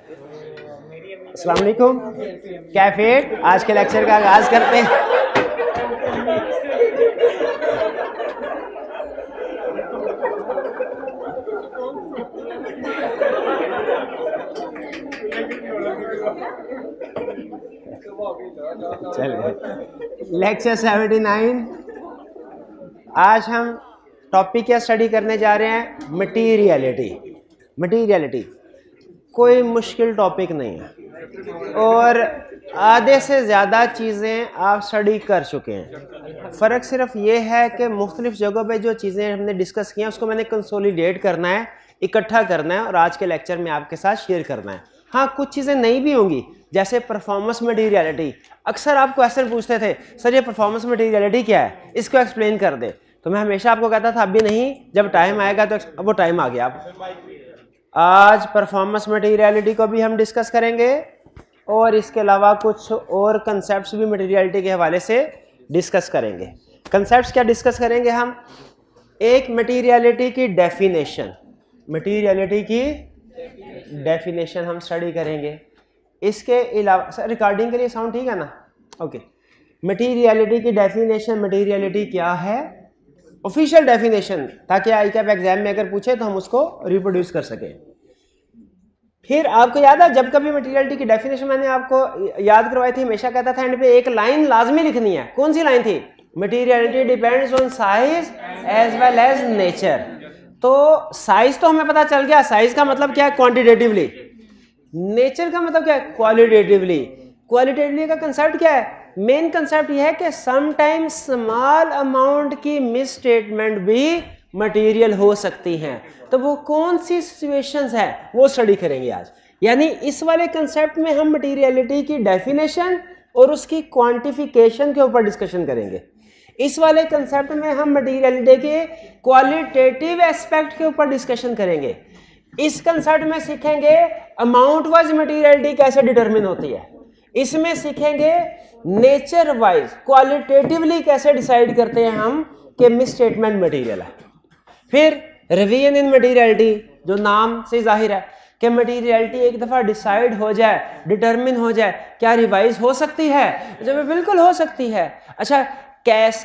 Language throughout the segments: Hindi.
अस्सलाम वालेकुम। कैफेट आज के लेक्चर का आगाज करते हैं। चलिए, लेक्चर 79। आज हम टॉपिक क्या स्टडी करने जा रहे हैं? मटीरियलिटी। मटीरियलिटी कोई मुश्किल टॉपिक नहीं है और आधे से ज़्यादा चीज़ें आप स्टडी कर चुके हैं। फ़र्क सिर्फ ये है कि मुख्तलिफ जगहों पे जो चीज़ें हमने डिस्कस की हैं उसको मैंने कंसोलिडेट करना है, इकट्ठा करना है और आज के लेक्चर में आपके साथ शेयर करना है। हाँ, कुछ चीज़ें नहीं भी होंगी, जैसे परफॉर्मेंस मटीरियलिटी। अक्सर आप क्वेश्चन पूछते थे, सर ये परफॉर्मेंस मटीरियलिटी क्या है, इसको एक्सप्लेन कर दे। तो मैं हमेशा आपको कहता था अभी नहीं, जब टाइम आएगा तो अब वो टाइम आ गया। आज परफॉर्मेंस मटीरियलिटी को भी हम डिस्कस करेंगे और इसके अलावा कुछ और कंसेप्ट्स भी मटीरियलिटी के हवाले से डिस्कस करेंगे। कंसेप्ट्स क्या डिस्कस करेंगे हम? एक मटीरियलिटी की डेफिनेशन, मटीरियलिटी की डेफिनेशन हम स्टडी करेंगे। इसके अलावा सर रिकॉर्डिंग के लिए साउंड ठीक है ना? ओके। मटीरियलिटी की डेफिनेशन, मटीरियलिटी क्या है, ऑफिशियल डेफिनेशन, ताकि आईकैप एग्जाम में अगर पूछे तो हम उसको रिप्रोड्यूस कर सकें। फिर आपको याद है जब कभी मटीरियलिटी की डेफिनेशन मैंने आपको याद करवाई थी, हमेशा कहता था एंड पे एक लाइन लाजमी लिखनी है। कौन सी लाइन थी? Materiality depends on size as well as nature. तो साइज तो हमें पता चल गया, साइज का मतलब क्या है? क्वांटिटेटिवली। नेचर का मतलब क्या है? क्वालिटेटिवली। क्वालिटेटिवली का कंसेप्ट क्या है? मेन कंसेप्ट यह है कि समटाइम्स स्मॉल अमाउंट की मिस स्टेटमेंट भी मटेरियल हो सकती हैं। तो वो कौन सी सिचुएशंस है वो स्टडी करेंगे आज। यानी इस वाले कंसेप्ट में हम मटेरियलिटी की डेफिनेशन और उसकी क्वांटिफिकेशन के ऊपर डिस्कशन करेंगे। इस वाले कंसेप्ट में हम मटेरियलिटी के क्वालिटेटिव एस्पेक्ट के ऊपर डिस्कशन करेंगे। इस कंसेप्ट में सीखेंगे अमाउंट वाइज मटेरियलिटी कैसे डिटरमिन होती है। इसमें सीखेंगे नेचर वाइज क्वालिटेटिवली कैसे डिसाइड करते हैं हम कि मिस स्टेटमेंट मटेरियल है। फिर रिवीजन इन मटेरियलिटी, जो नाम से जाहिर है कि मटेरियलिटी एक दफ़ा डिसाइड हो जाए, डिटरमिन हो जाए, क्या रिवाइज हो सकती है? जब बिल्कुल हो सकती है। अच्छा,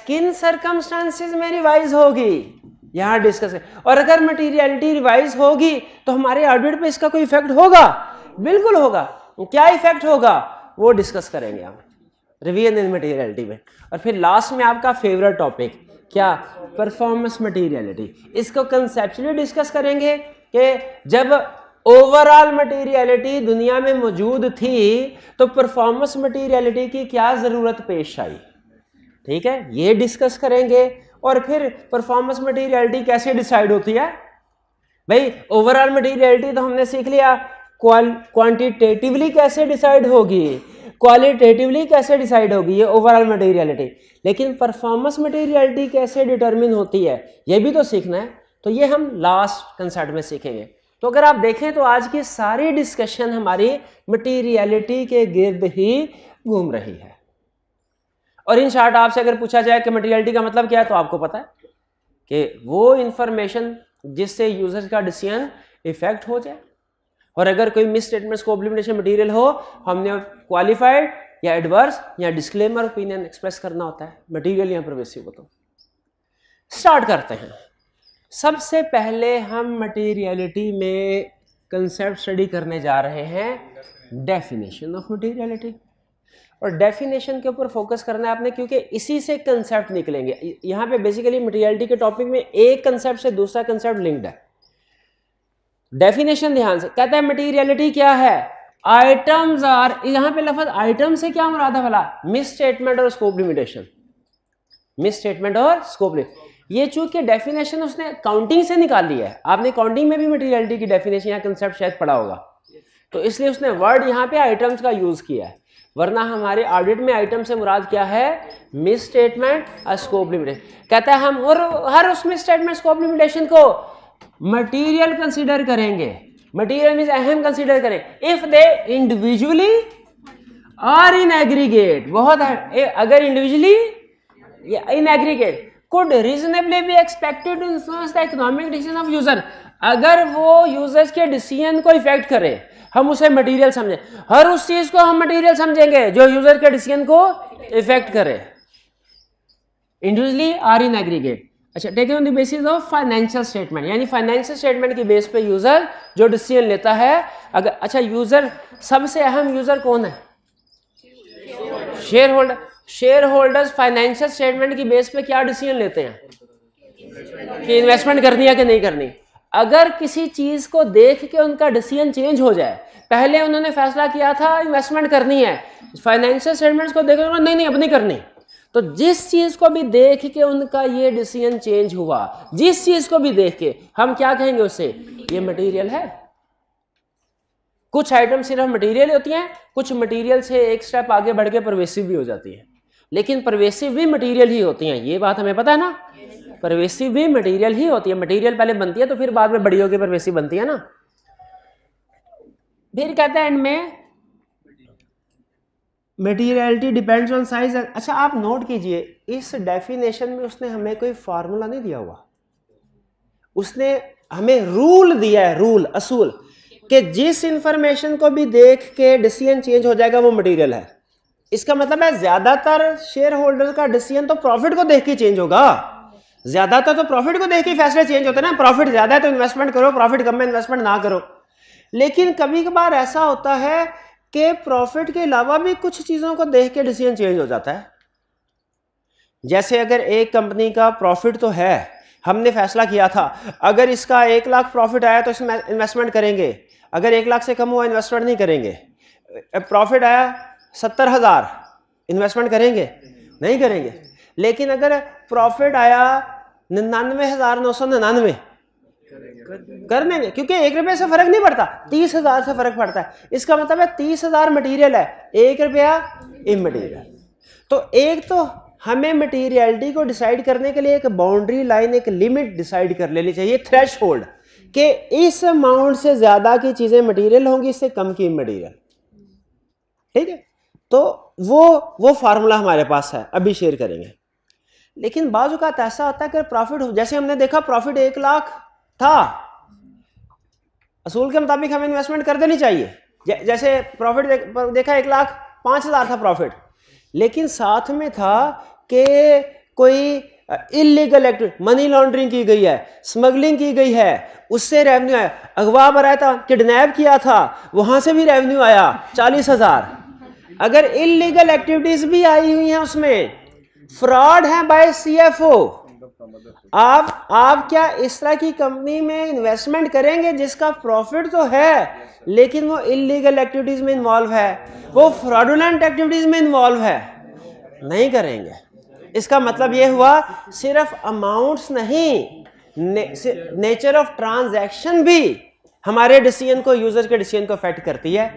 किन सर्कमस्टांसेस में रिवाइज होगी, यहाँ डिस्कस करें। और अगर मटेरियलिटी रिवाइज होगी तो हमारे ऑडिट पे इसका कोई इफेक्ट होगा? बिल्कुल होगा। क्या इफेक्ट होगा वो डिस्कस करेंगे हम रिवीजन इन मटेरियलिटी में। और फिर लास्ट में आपका फेवरेट टॉपिक क्या? Performance materiality. इसको कंसेप्चुअली डिस्कस करेंगे कि जब ओवरऑल मटेरियलिटी दुनिया में मौजूद थी तो परफॉर्मेंस मटेरियलिटी की क्या जरूरत पेश आई। ठीक है, ये डिस्कस करेंगे। और फिर परफॉर्मेंस मटेरियलिटी कैसे डिसाइड होती है? भाई ओवरऑल मटेरियलिटी तो हमने सीख लिया, क्वांटिटेटिवली कैसे डिसाइड होगी, क्वालिटेटिवली कैसे डिसाइड होगी, ये ओवरऑल मटेरियलिटी। लेकिन परफॉर्मेंस मटेरियलिटी कैसे डिटरमिन होती है ये भी तो सीखना है। तो ये हम लास्ट कंसेप्ट में सीखेंगे। तो अगर आप देखें तो आज की सारी डिस्कशन हमारी मटेरियलिटी के गिर्द ही घूम रही है। और इन शॉर्ट आपसे अगर पूछा जाए कि मटेरियलिटी का मतलब क्या है तो आपको पता है कि वो इंफॉर्मेशन जिससे यूजर का डिसीजन इफेक्ट हो जाए। और अगर कोई miss statement scope limitation material हो, हमने क्वालिफाइड या एडवर्स या डिस्क्लेमर ओपिनियन एक्सप्रेस करना होता है। मटेरियल या परवेसिव हो। तो स्टार्ट करते हैं। सबसे पहले हम मटेरियलिटी में कंसेप्ट स्टडी करने जा रहे हैं डेफिनेशन ऑफ मटेरियलिटी। और डेफिनेशन के ऊपर फोकस करना है आपने, क्योंकि इसी से कंसेप्ट निकलेंगे। यहाँ पे बेसिकली मटेरियलिटी के टॉपिक में एक कंसेप्ट से दूसरा कंसेप्ट लिंक्ड है। डेफिनेशन ध्यान से कहता है मटेरियलिटी क्या है? आइटम्स आर, यहाँ पे लफ्ज आइटम से क्या मुराद है भला? मिस स्टेटमेंट और स्कोप लिमिटेशन। मिस स्टेटमेंट और स्कोप लिमिटेशन, ये चूंकि डेफिनेशन उसने काउंटिंग से निकाल लिया है। आपने काउंटिंग में भी मटेरियलिटी की डेफिनेशन या कंसेप्ट शायद पढ़ा होगा, तो इसलिए उसने वर्ड यहाँ पे आइटम्स का यूज किया है। वरना हमारे ऑडिट में आइटम से मुराद क्या है? मिस स्टेटमेंट और स्कोप लिमिटेशन। कहता है हम और हर उस मिस स्टेटमेंट स्कोप लिमिटेशन को मटेरियल कंसीडर करेंगे। मटेरियल मींस अहम कंसीडर करें इफ दे इंडिविजुअली और इन एग्रीगेट। बहुत है, अगर इंडिविजुअली या in aggregate could reasonably be expected to influence the economic decision of user। अगर वो यूजर्स के डिसीजन को इफेक्ट करे हम उसे मटेरियल समझें। हर उस चीज को हम मटेरियल समझेंगे जो यूजर के डिसीजन को इफेक्ट करे, इंडिविजुअली और इन एग्रीगेट। अच्छा, taken on the basis of financial statement, यानी फाइनेंशियल स्टेटमेंट की बेस पे यूजर जो डिसीजन लेता है। अगर अच्छा, यूजर सबसे अहम यूजर कौन है? Share holder. Share holders financial statement की बेस पे क्या डिसीजन लेते हैं कि इन्वेस्टमेंट करनी है कि नहीं करनी। अगर किसी चीज को देख के उनका डिसीजन चेंज हो जाए, पहले उन्होंने फैसला किया था इन्वेस्टमेंट करनी है, फाइनेंशियल स्टेटमेंट्स को देख के नहीं नहीं अब नहीं करनी, तो जिस चीज को भी देख के उनका ये डिसीजन चेंज हुआ, जिस चीज को भी देख के, हम क्या कहेंगे उससे? ये मटेरियल है। कुछ आइटम सिर्फ मटेरियल होती हैं, कुछ मटेरियल से एक स्टेप आगे बढ़ के परवेसिव भी हो जाती है, लेकिन परवेसिव भी मटेरियल ही होती हैं। ये बात हमें पता है ना, परवेसिव भी मटेरियल ही होती है। मटेरियल पहले बनती है तो फिर बाद में बड़ी होकर परवेसिव बनती है ना। फिर कहते हैं एंड में मटीरियलिटी डिपेंड्स ऑन साइज। अच्छा, आप नोट कीजिए, इस डेफिनेशन में उसने हमें कोई फार्मूला नहीं दिया हुआ, उसने हमें रूल दिया है, रूल, असूल, कि जिस इंफॉर्मेशन को भी देख के डिसीजन चेंज हो जाएगा वो मटेरियल है। इसका मतलब है ज्यादातर शेयर होल्डर का डिसीजन तो प्रॉफिट को देख के चेंज होगा, ज्यादातर तो प्रॉफिट को देख के फैसले चेंज होते हैं ना। प्रॉफिट ज्यादा है तो इन्वेस्टमेंट करो, प्रॉफिट कम है इन्वेस्टमेंट ना करो। लेकिन कभी कभार ऐसा होता है कि प्रॉफिट के अलावा भी कुछ चीजों को देख के डिसीजन चेंज हो जाता है। जैसे अगर एक कंपनी का प्रॉफिट तो है, हमने फैसला किया था अगर इसका 1 लाख प्रॉफिट आया तो इसमें इन्वेस्टमेंट करेंगे, अगर 1 लाख से कम हुआ इन्वेस्टमेंट नहीं करेंगे। प्रॉफिट आया 70,000, इन्वेस्टमेंट करेंगे? नहीं करेंगे। लेकिन अगर प्रॉफिट आया 99,999, कर देंगे, क्योंकि 1 रुपये से फर्क नहीं पड़ता, 30,000 से फर्क पड़ता है। इसका मतलब है 30,000 मटीरियल है, 1 रुपया इमटीरियल। तो एक तो हमें मटीरियलिटी को डिसाइड करने के लिए एक बाउंड्री लाइन, एक लिमिट डिसाइड कर लेनी चाहिए, थ्रेश होल्ड, कि इस अमाउंट से ज्यादा की चीजें मटीरियल होंगी, इससे कम की इमटीरियल। ठीक है, तो वो फार्मूला हमारे पास है, अभी शेयर करेंगे। लेकिन बाज़ औक़ात ऐसा होता है कि प्रॉफिट, जैसे हमने देखा प्रॉफिट 1 लाख था, असूल के मुताबिक हमें इन्वेस्टमेंट कर देनी चाहिए। जैसे प्रॉफिट देखा 1,05,000 था प्रॉफिट, लेकिन साथ में था कि कोई इलीगल एक्टिविटी, मनी लॉन्ड्रिंग की गई है, स्मगलिंग की गई है, उससे रेवेन्यू आया, अगवा बनाया था, किडनैप किया था, वहां से भी रेवेन्यू आया 40,000। अगर इलीगल एक्टिविटीज भी आई हुई हैं, उसमें फ्रॉड है बाय सीएफओ, आप क्या इस तरह की कंपनी में इन्वेस्टमेंट करेंगे जिसका प्रॉफिट तो है लेकिन वो इलीगल एक्टिविटीज में इन्वॉल्व है, वो फ्रॉडुलेंट एक्टिविटीज में इन्वॉल्व है? नहीं करेंगे। इसका मतलब ये हुआ सिर्फ अमाउंट्स नहीं, नेचर ऑफ ट्रांजैक्शन भी हमारे डिसीजन को, यूजर के डिसीजन को अफेक्ट करती है।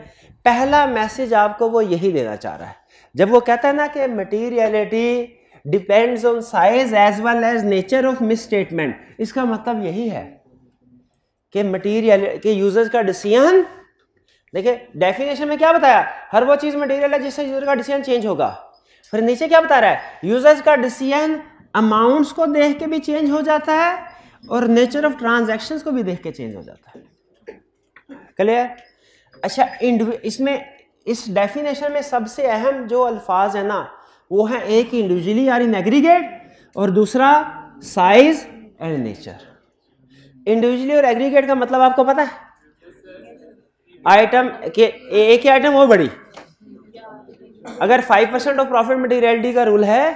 पहला मैसेज आपको वो यही देना चाह रहा है जब वो कहता है ना कि materiality depends on size as well as nature of misstatement. इसका मतलब यही है कि मटीरियल के यूजर्स का डिसीजन, देखिए डेफिनेशन में क्या बताया, हर वो चीज मटीरियल है जिससे यूजर का डिसीजन चेंज होगा। फिर नीचे क्या बता रहा है, यूजर्स का डिसीजन अमाउंट्स को देख के भी चेंज हो जाता है और नेचर ऑफ ट्रांजैक्शंस को भी देख के चेंज हो जाता है। क्लियर? अच्छा, इसमें इस डेफिनेशन में सबसे अहम जो अल्फाज है ना, वो है एक इंडिविजुअली और इन एग्रीगेट और दूसरा साइज एंड नेचर। इंडिविजुअली और एग्रीगेट का मतलब आपको पता है? आइटम के एक ही आइटम वो बड़ी, अगर 5% ऑफ प्रॉफिट मटीरियलिटी का रूल है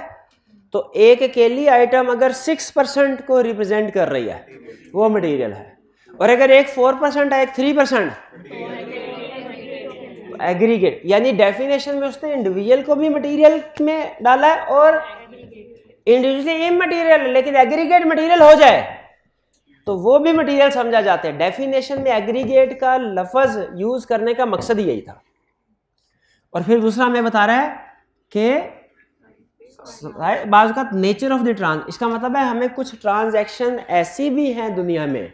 तो एक अकेली आइटम अगर 6% को रिप्रेजेंट कर रही है वो मटीरियल है, और अगर एक 4% है एक 3% एग्रीगेट। यानी डेफिनेशन में उसने इंडिविजुअल को भी मटीरियल में डाला है और इंडिविजुअली इमटीरियल लेकिन एग्रीगेट मटीरियल हो जाए तो वो भी मटीरियल समझा जाता है। डेफिनेशन में एग्रीगेट का लफ्ज यूज करने का मकसद ही यही था। और फिर दूसरा हमें बता रहा है कि बाज़ का नेचर ऑफ द ट्रांस, इसका मतलब है हमें कुछ ट्रांजैक्शन ऐसी भी हैं दुनिया में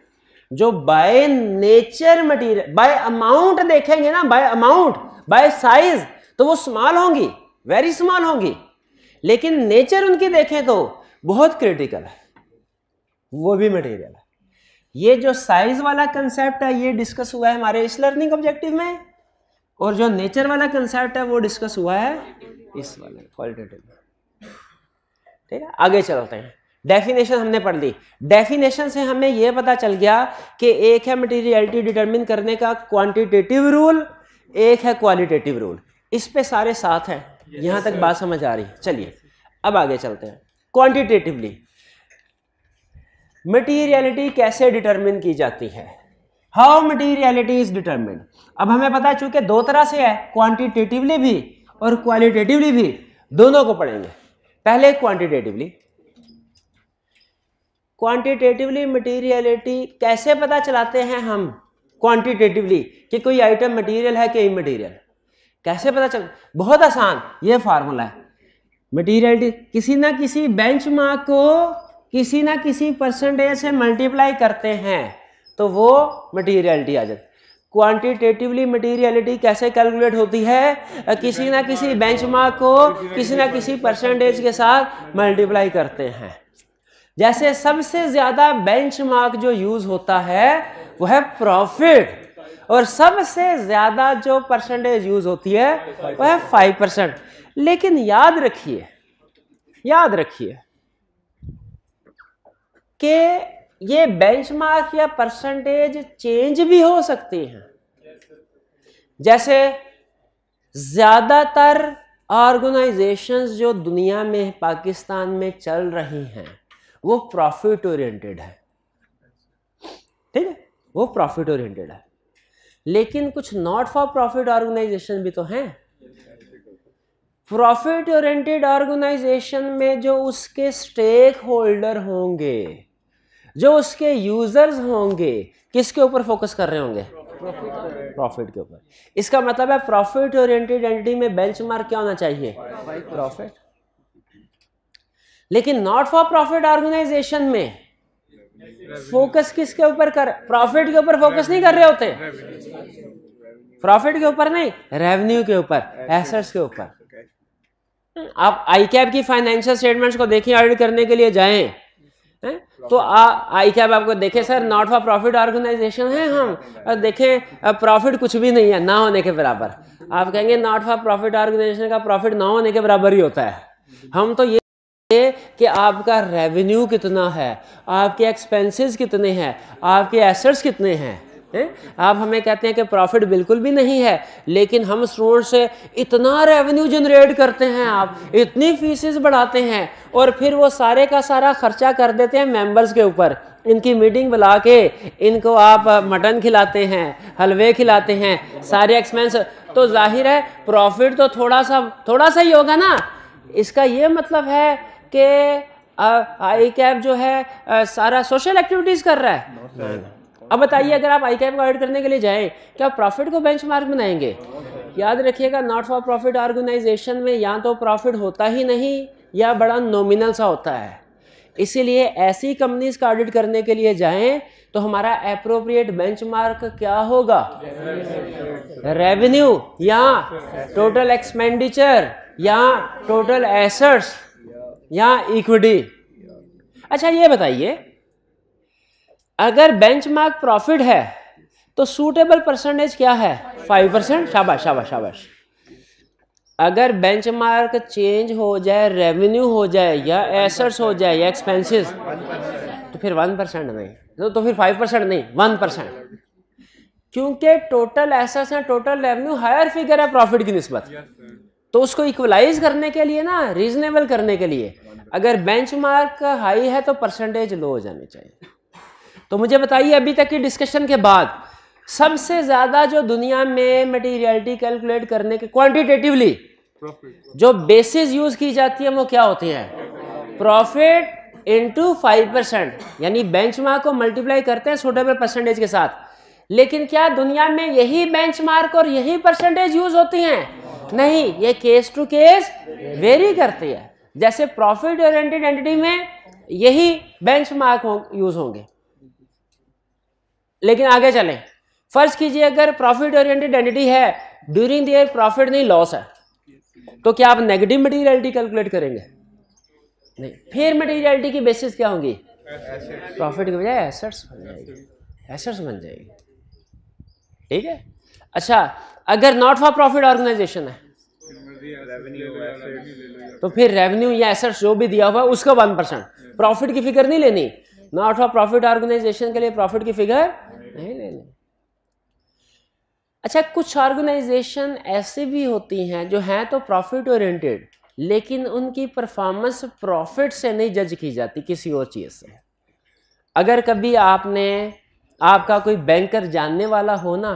जो by nature material, bye amount देखेंगे ना, बाय अमाउंट, बाय साइज तो वो स्मॉल होंगी, वेरी स्मॉल होंगी, लेकिन नेचर उनकी देखें तो बहुत क्रिटिकल है, वो भी मटीरियल है। ये जो साइज वाला कंसेप्ट है ये डिस्कस हुआ है हमारे इस लर्निंग ऑब्जेक्टिव में, और जो नेचर वाला कंसेप्ट है वो डिस्कस हुआ है इस वाले क्वालिटेटिव में। ठीक है, आगे चलते हैं। डेफिनेशन हमने पढ़ ली। डेफिनेशन से हमें यह पता चल गया कि एक है मटेरियलिटी डिटरमिन करने का क्वांटिटेटिव रूल, एक है क्वालिटेटिव रूल। इस पे सारे साथ हैं, यहां तक बात समझ आ रही है। चलिए अब आगे चलते हैं। क्वांटिटेटिवली मटेरियलिटी कैसे डिटरमिन की जाती है, हाउ मटेरियलिटी इज डिटरमिन्ड। अब हमें पता है चूंकि दो तरह से है, क्वांटिटेटिवली भी और क्वालिटेटिवली भी, दोनों को पढ़ेंगे। पहले क्वांटिटेटिवली। क्वांटिटेटिवली मटेरियलिटी कैसे पता चलाते हैं हम क्वांटिटेटिवली कि कोई आइटम मटेरियल है कि इमटेरियल, कैसे पता चल? बहुत आसान, ये फार्मूला है। मटेरियलिटी किसी ना किसी बेंचमार्क को किसी ना किसी परसेंटेज से मल्टीप्लाई करते हैं तो वो मटेरियलिटी आ जाती है। क्वांटिटेटिवली मटेरियलिटी कैसे कैलकुलेट होती है? किसी ना किसी बेंचमार्क को किसी ना किसी परसेंटेज के साथ मल्टीप्लाई करते हैं। जैसे सबसे ज्यादा बेंचमार्क जो यूज होता है वो है प्रॉफिट, और सबसे ज्यादा जो परसेंटेज यूज होती है वो है 5%। लेकिन याद रखिए कि ये बेंचमार्क या परसेंटेज चेंज भी हो सकती हैं। जैसे ज्यादातर ऑर्गेनाइजेशंस जो दुनिया में पाकिस्तान में चल रही हैं वो प्रॉफिट ओरिएंटेड है, ठीक है, वो प्रॉफिट ओरिएंटेड है। लेकिन कुछ नॉट फॉर प्रॉफिट ऑर्गेनाइजेशन भी तो हैं। प्रॉफिट ओरिएंटेड ऑर्गेनाइजेशन में जो उसके स्टेक होल्डर होंगे, जो उसके यूजर्स होंगे, किसके ऊपर फोकस कर रहे होंगे? प्रॉफिट के ऊपर। इसका मतलब है प्रॉफिट ओरिएंटेड एंटिटी में बेंचमार्क क्या होना चाहिए? प्रॉफिट। लेकिन नॉट फॉर प्रॉफिट ऑर्गेनाइजेशन में फोकस किसके ऊपर कर? प्रॉफिट के ऊपर फोकस नहीं कर रहे होते, प्रॉफिट के ऊपर नहीं, रेवेन्यू के ऊपर, एसेट्स के ऊपर। आप आईकैप की फाइनेंशियल स्टेटमेंट्स को देखिए, ऑडिट करने के लिए जाएं तो आईकैप आपको देखे sir not for profit organization है हम, और देखें प्रॉफिट कुछ भी नहीं है, ना होने के बराबर। आप कहेंगे नॉट फॉर प्रॉफिट ऑर्गेनाइजेशन का प्रॉफिट ना होने के बराबर ही होता है। हम तो ये कि आपका रेवेन्यू कितना है, आपके एक्सपेंसेस कितने हैं, आपके एसेट्स कितने हैं। आप हमें कहते हैं कि प्रॉफिट बिल्कुल भी नहीं है, लेकिन हम स्टूडेंट से इतना रेवेन्यू जनरेट करते हैं, आप इतनी फीसेस बढ़ाते हैं, और फिर वो सारे का सारा खर्चा कर देते हैं मेंबर्स के ऊपर। इनकी मीटिंग बुला के इनको आप मटन खिलाते हैं, हलवे खिलाते हैं, सारे एक्सपेंस, तो जाहिर है प्रॉफिट तो थोड़ा सा ही होगा ना। इसका ये मतलब है कि आईकैप जो है सारा सोशल एक्टिविटीज कर रहा है। अब बताइए अगर आप आईकैप को ऑडिट करने के लिए जाएं, क्या प्रॉफिट को बेंचमार्क बनाएंगे? याद रखिएगा नॉट फॉर प्रॉफिट ऑर्गेनाइजेशन में या तो प्रॉफिट होता ही नहीं या बड़ा नॉमिनल सा होता है। इसीलिए ऐसी कंपनीज का ऑडिट करने के लिए जाएं तो हमारा एप्रोप्रिएट बेंचमार्क क्या होगा? रेवेन्यू या टोटल एक्सपेंडिचर या टोटल एसेट्स या इक्विटी। अच्छा ये बताइए, अगर बेंचमार्क प्रॉफिट है तो सूटेबल परसेंटेज क्या है? 5%। शाबाश शाबाश शाबाश। अगर बेंचमार्क चेंज हो जाए, रेवेन्यू हो जाए या एसेट्स हो जाए या एक्सपेंसेस, तो फिर 1% नहीं, तो फिर 5% नहीं, 1%। क्योंकि टोटल एसेट्स या टोटल रेवेन्यू हायर फिगर है प्रॉफिट की निस्बत, तो उसको इक्वलाइज करने के लिए ना, रीजनेबल करने के लिए, अगर बेंचमार्क हाई है तो परसेंटेज लो हो जानी चाहिए। तो मुझे बताइए अभी तक की डिस्कशन के बाद सबसे ज्यादा जो दुनिया में मटेरियलिटी कैलकुलेट करने के क्वांटिटेटिवली जो बेसिस यूज की जाती है वो क्या होती है? प्रॉफिट इनटू 5%, यानी बेंचमार्क को मल्टीप्लाई करते हैं सूटेबल परसेंटेज के साथ। लेकिन क्या दुनिया में यही बेंचमार्क और यही परसेंटेज यूज होती हैं? नहीं, ये केस टू केस वेरी करती है। जैसे प्रॉफिट ओरिएंटेड एंटिटी में यही बेंचमार्क यूज होंगे। लेकिन आगे चलें, फर्ज कीजिए अगर प्रॉफिट ओरिएंटेड एंटिटी है, ड्यूरिंग द ईयर प्रॉफिट नहीं लॉस है, तो क्या आप नेगेटिव मटेरियलिटी कैलकुलेट करेंगे? नहीं। फिर मटेरियलिटी की बेसिस क्या होंगी? प्रॉफिट की बजाय एसेट्स बन जाएगी, एसेट्स बन जाएगी। ठीक है। अच्छा, अगर नॉट फॉर प्रॉफिट ऑर्गेनाइजेशन है तो फिर रेवेन्यू या एसेट्स जो भी दिया हुआ है उसका 1%, प्रॉफिट की फिगर नहीं लेनी। नॉट फॉर प्रॉफिट ऑर्गेनाइजेशन के लिए प्रॉफिट की फिगर नहीं लेनी। अच्छा, कुछ ऑर्गेनाइजेशन ऐसे भी होती हैं जो हैं तो प्रॉफिट ओरिएंटेड, लेकिन उनकी परफॉर्मेंस प्रॉफिट से नहीं जज की जाती, किसी और चीज से। अगर कभी आपका कोई बैंकर जानने वाला हो ना,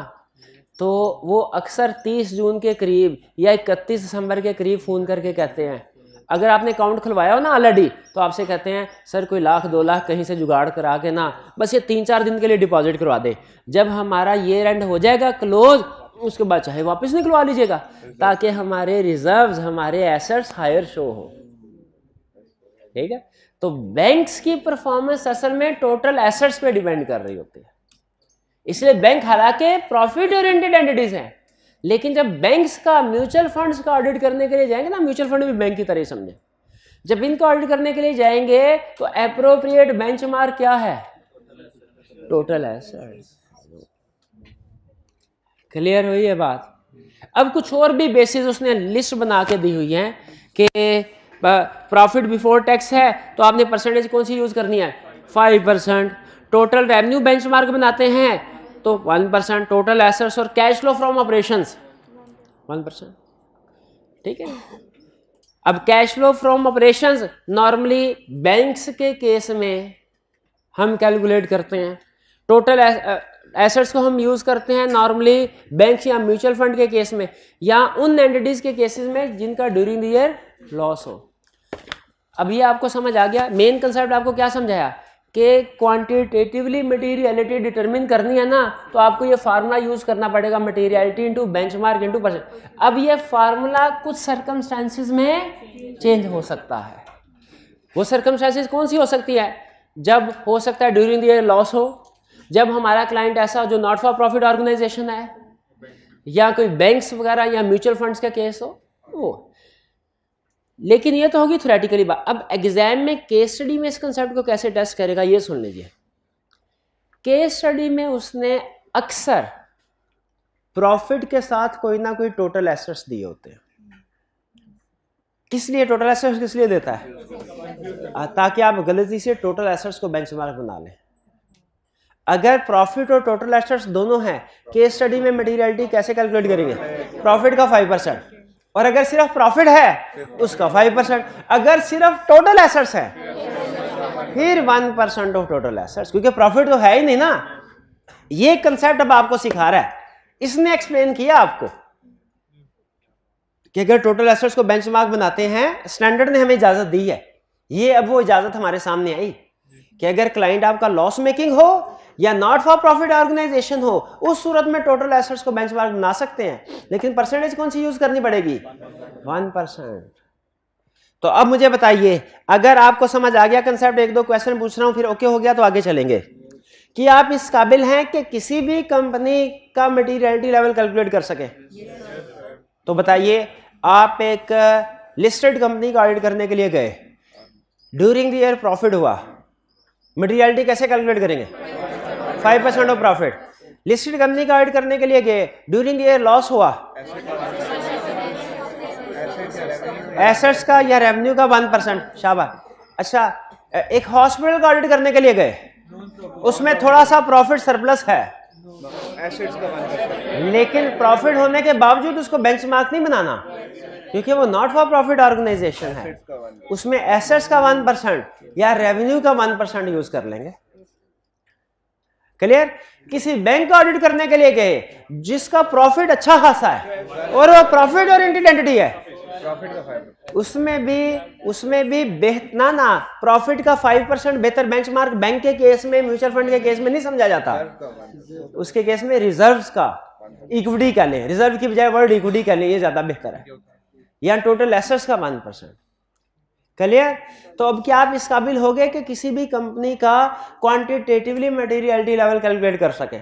तो वो अक्सर 30 जून के करीब या 31 दिसंबर के करीब फ़ोन करके कहते हैं, अगर आपने अकाउंट खुलवाया हो ना ऑलरेडी, तो आपसे कहते हैं सर कोई लाख 2 लाख कहीं से जुगाड़ करा के ना बस ये 3-4 दिन के लिए डिपॉजिट करवा दे, जब हमारा ईयर एंड हो जाएगा क्लोज उसके बाद चाहे वापस निकलवा लीजिएगा, ताकि हमारे रिजर्व्स, हमारे एसेट्स हायर शो हो। ठीक है। तो बैंक्स की परफॉर्मेंस असल में टोटल एसेट्स पे डिपेंड कर रही होती है। इसलिए बैंक हालांकि प्रॉफिट ओरिएंटेड एंटिटीज हैं, लेकिन जब बैंक्स का, म्यूचुअल फंड्स का ऑडिट करने के लिए जाएंगे ना, म्यूचुअल फंड भी बैंक की तरह ही समझे, जब इनका ऑडिट करने के लिए जाएंगे तो एप्रोप्रिएट बेंचमार्क क्या है? Total assets. क्लियर हुई है बात? अब कुछ और भी बेसिस उसने लिस्ट बना के दी हुई है कि प्रॉफिट बिफोर टैक्स है तो आपने परसेंटेज कौन सी यूज करनी है? 5%। टोटल रेवेन्यू बेंचमार्क बनाते हैं तो 1%। टोटल एसेट्स और कैश फ्लो फ्रॉम ऑपरेशंस 1%। ठीक है। अब cash flow from operations normally banks के केस में हम कैलकुलेट करते हैं, टोटल एसेट्स को हम यूज करते हैं नॉर्मली बैंक्स या म्यूचुअल फंड के केस में, या उन एंटिटीज के केसेस में जिनका ड्यूरिंग द ईयर लॉस हो। अब ये आपको समझ आ गया। मेन कंसेप्ट आपको क्या समझाया कि क्वांटिटेटिवली मटेरियलिटी डिटरमिन करनी है ना, तो आपको ये फार्मूला यूज करना पड़ेगा, materiality into benchmark into percent. अब ये फार्मूला कुछ सर्कमस्टेंसेस में चेंज हो सकता है। वो सर्कमस्टेंसेस कौन सी हो सकती है? जब हो सकता है ड्यूरिंग द ईयर लॉस हो, जब हमारा क्लाइंट ऐसा जो नॉट फॉर प्रॉफिट ऑर्गेनाइजेशन है, या कोई बैंक्स वगैरह या म्यूचुअल फंड्स का केस हो वो। लेकिन ये तो होगी थ्योरेटिकली बात। अब एग्जाम में केस स्टडी में इस कंसेप्ट को कैसे टेस्ट करेगा ये सुन लीजिए। केस स्टडी में उसने अक्सर प्रॉफिट के साथ कोई ना कोई टोटल एसेट्स दिए होते हैं। किस लिए टोटल एसेट्स किस लिए देता है? ताकि आप गलती से टोटल एसेट्स को बेंचमार्क बना लें। अगर प्रॉफिट और टोटल एसेट्स दोनों हैं, केस स्टडी में मटेरियलिटी कैसे कैलकुलेट करेंगे? प्रॉफिट का 5%, और अगर सिर्फ प्रॉफिट है उसका 5%, अगर सिर्फ टोटल एसेट्स है फिर 1% ऑफ टोटल एसेट्स, क्योंकि प्रॉफिट तो है ही नहीं ना। ये कंसेप्ट अब आपको सिखा रहा है, इसने एक्सप्लेन किया आपको कि अगर टोटल एसेट्स को बेंचमार्क बनाते हैं, स्टैंडर्ड ने हमें इजाजत दी है। ये अब वो इजाजत हमारे सामने आई कि अगर क्लाइंट आपका लॉस मेकिंग हो या नॉट फॉर प्रॉफिट ऑर्गेनाइजेशन हो, उस सूरत में टोटल एसेट्स को बेंचमार्क बना सकते हैं, लेकिन परसेंटेज कौन सी यूज करनी पड़ेगी? 1%। तो अब मुझे बताइए, अगर आपको समझ आ गया कंसेप्ट, एक दो क्वेश्चन पूछ रहा हूं फिर ओके हो गया तो आगे चलेंगे, कि आप इस काबिल हैं कि किसी भी कंपनी का मटेरियलिटी लेवल कैलकुलेट कर सके? तो बताइए, आप एक लिस्टेड कंपनी का ऑडिट करने के लिए गए, ड्यूरिंग द ईयर प्रॉफिट हुआ, मटेरियलिटी कैसे कैलकुलेट करेंगे? 5% ऑफ प्रॉफिट। लिस्टेड कंपनी का ऑडिट करने के लिए गए, ड्यूरिंग द ईयर लॉस हुआ, एसेट्स का या रेवेन्यू का 1%। शाबाश। अच्छा, एक हॉस्पिटल का ऑडिट करने के लिए गए, उसमें थोड़ा सा प्रॉफिट सरप्लस है, एसेट्स का 1%, लेकिन प्रॉफिट होने के बावजूद उसको बेंचमार्क नहीं बनाना, क्योंकि वो नॉट फॉर प्रॉफिट ऑर्गेनाइजेशन है, उसमें एसेट्स का 1% या रेवेन्यू का 1% यूज कर लेंगे। क्लियर? किसी बैंक का ऑडिट करने के लिए गए जिसका प्रॉफिट अच्छा खासा है और वो प्रॉफिट ओरिएंटेड एंटिटी है, प्रॉफिट का 5%, उसमें भी ना प्रॉफिट का 5% बेहतर बेंचमार्क बैंक के केस में, म्यूचुअल फंड के केस में नहीं समझा जाता। उसके केस में रिजर्व्स का, इक्विटी का लें, रिजर्व की बजाय वर्ड इक्विटी का लें, ये ज्यादा बेहतर है, या टोटल एसेट्स का 1%। क्लियर? तो अब क्या आप इस काबिल हो गए कि किसी भी कंपनी का क्वांटिटेटिवली मटेरियलिटी लेवल कैलकुलेट कर सके?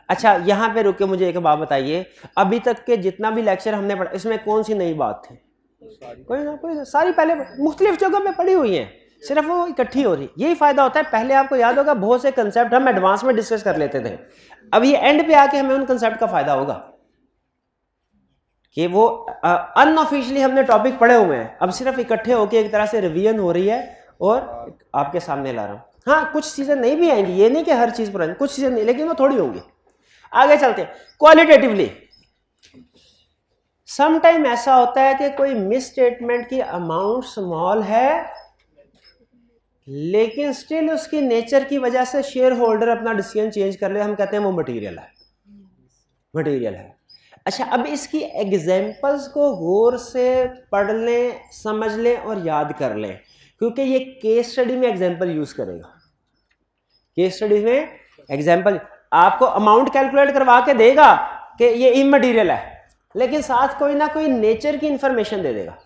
अच्छा, यहां पे रुक के मुझे एक बात बताइए, अभी तक के जितना भी लेक्चर हमने पढ़ा इसमें कौन सी नई बात थी? कोई ना कोई, सारी पहले मुख्तलिफ जगह पे पढ़ी हुई है, सिर्फ वो इकट्ठी हो रही, यही फायदा होता है। पहले आपको याद होगा बहुत से कंसेप्ट हम एडवांस में डिस्कस कर लेते थे, अब ये एंड पे आके हमें उन कंसेप्ट का फायदा होगा कि वो अनऑफिशियली हमने टॉपिक पढ़े हुए हैं, अब सिर्फ इकट्ठे होके एक तरह से रिवीजन हो रही है और आपके सामने ला रहा हूं। हाँ कुछ चीजें नहीं भी आएंगी, ये नहीं कि हर चीज पुरानी, कुछ चीजें नहीं, लेकिन वो थोड़ी होंगी। आगे चलते हैं क्वालिटेटिवली। सम टाइम ऐसा होता है कि कोई मिस स्टेटमेंट की अमाउंट स्मॉल है लेकिन स्टिल उसकी नेचर की वजह से शेयर होल्डर अपना डिसीजन चेंज कर ले, हम कहते हैं वो मटेरियल है, मटेरियल है। अच्छा अब इसकी एग्जाम्पल्स को गौर से पढ़ लें, समझ लें और याद कर लें, क्योंकि ये केस स्टडी में एग्जाम्पल यूज करेगा। केस स्टडी में एग्जाम्पल आपको अमाउंट कैलकुलेट करवा के देगा कि ये इमटेरियल है, लेकिन साथ कोई ना कोई नेचर की इंफॉर्मेशन दे देगा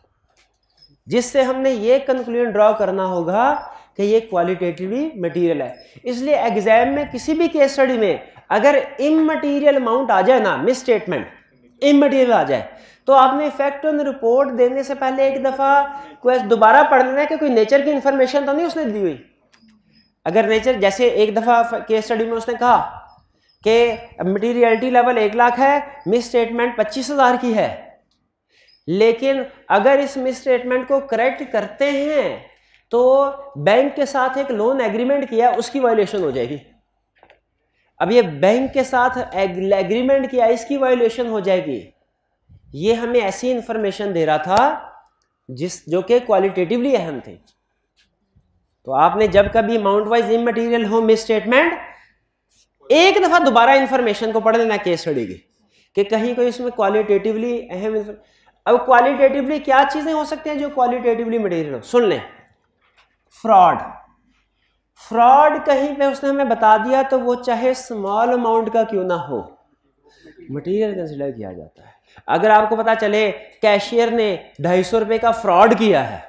जिससे हमने ये कंक्लूजन ड्रॉ करना होगा कि ये क्वालिटेटिवली मटेरियल है। इसलिए एग्जाम में किसी भी केस स्टडी में अगर इमटेरियल अमाउंट आ जाए ना, मिस स्टेटमेंट इमटेरियल आ जाए, तो आपने इफेक्ट ऑन रिपोर्ट देने से पहले एक दफा दोबारा पढ़ लेना है कि कोई नेचर की इंफॉर्मेशन तो नहीं उसने दी हुई। अगर नेचर, जैसे एक दफा केस स्टडी में उसने कहा कि मटीरियलिटी लेवल 1 लाख है, मिस स्टेटमेंट 25,000 की है, लेकिन अगर इस मिस स्टेटमेंट को करेक्ट करते हैं तो बैंक के साथ एक लोन एग्रीमेंट किया, उसकी वायलेशन हो जाएगी। अब ये बैंक के साथ एग्रीमेंट किया, इसकी वायलेशन हो जाएगी। ये हमें ऐसी इंफॉर्मेशन दे रहा था जो कि क्वालिटेटिवली अहम थी। तो आपने जब कभी अमाउंट वाइज इमटेरियल हो मिस स्टेटमेंट, एक दफा दोबारा इंफॉर्मेशन को पढ़ लेना केस स्टडी की कि कहीं कोई इसमें क्वालिटेटिवली अहम। अब क्वालिटेटिवली क्या चीजें हो सकती हैं जो क्वालिटेटिवली मटेरियल हो? सुन लें, फ्रॉड। फ्रॉड कहीं पे उसने हमें बता दिया तो वो चाहे स्मॉल अमाउंट का क्यों ना हो, मटेरियल कंसिडर किया जाता है। अगर आपको पता चले कैशियर ने 250 रुपए का फ्रॉड किया है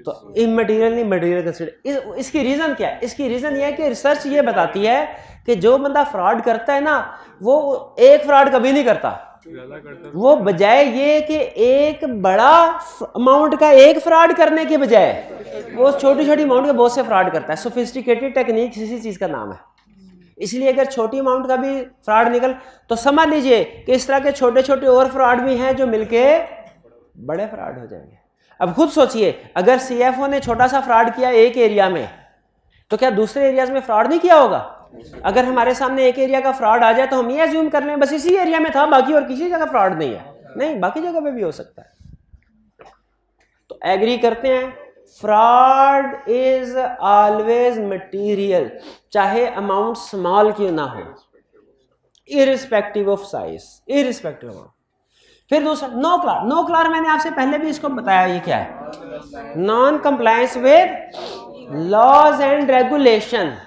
तो इमटेरियल नहीं, मटेरियल कंसिडर। इसकी रीजन क्या है? इसकी रीजन ये है कि रिसर्च ये बताती है कि जो बंदा फ्रॉड करता है ना, वो एक फ्रॉड कभी नहीं करता, वो बजाय ये कि एक बड़ा अमाउंट का एक फ्रॉड करने के बजाय वो छोटी छोटी अमाउंट के बहुत से फ्रॉड करता है। सोफिस्टिकेटेड टेक्निक इसी चीज का नाम है। इसलिए अगर छोटी अमाउंट का भी फ्रॉड निकल तो समझ लीजिए कि इस तरह के छोटे छोटे और फ्रॉड भी हैं जो मिलके बड़े फ्रॉड हो जाएंगे। अब खुद सोचिए, अगर सीएफओ ने छोटा सा फ्रॉड किया एक एरिया में, तो क्या दूसरे एरियाज में फ्रॉड नहीं किया होगा? अगर हमारे सामने एक एरिया का फ्रॉड आ जाए तो हम ये अज्यूम कर लें बस इसी एरिया में था, बाकी और किसी जगह फ्रॉड नहीं है। नहीं, बाकी जगह पे भी हो सकता है। तो एग्री करते हैं, फ्रॉड इज ऑलवेज मटेरियल, चाहे अमाउंट स्मॉल क्यों ना हो, irrespective of size, irrespective of. फिर दूसरा नो क्लार। नो क्लार मैंने आपसे पहले भी इसको बताया, ये क्या है? Non compliance with laws and regulation.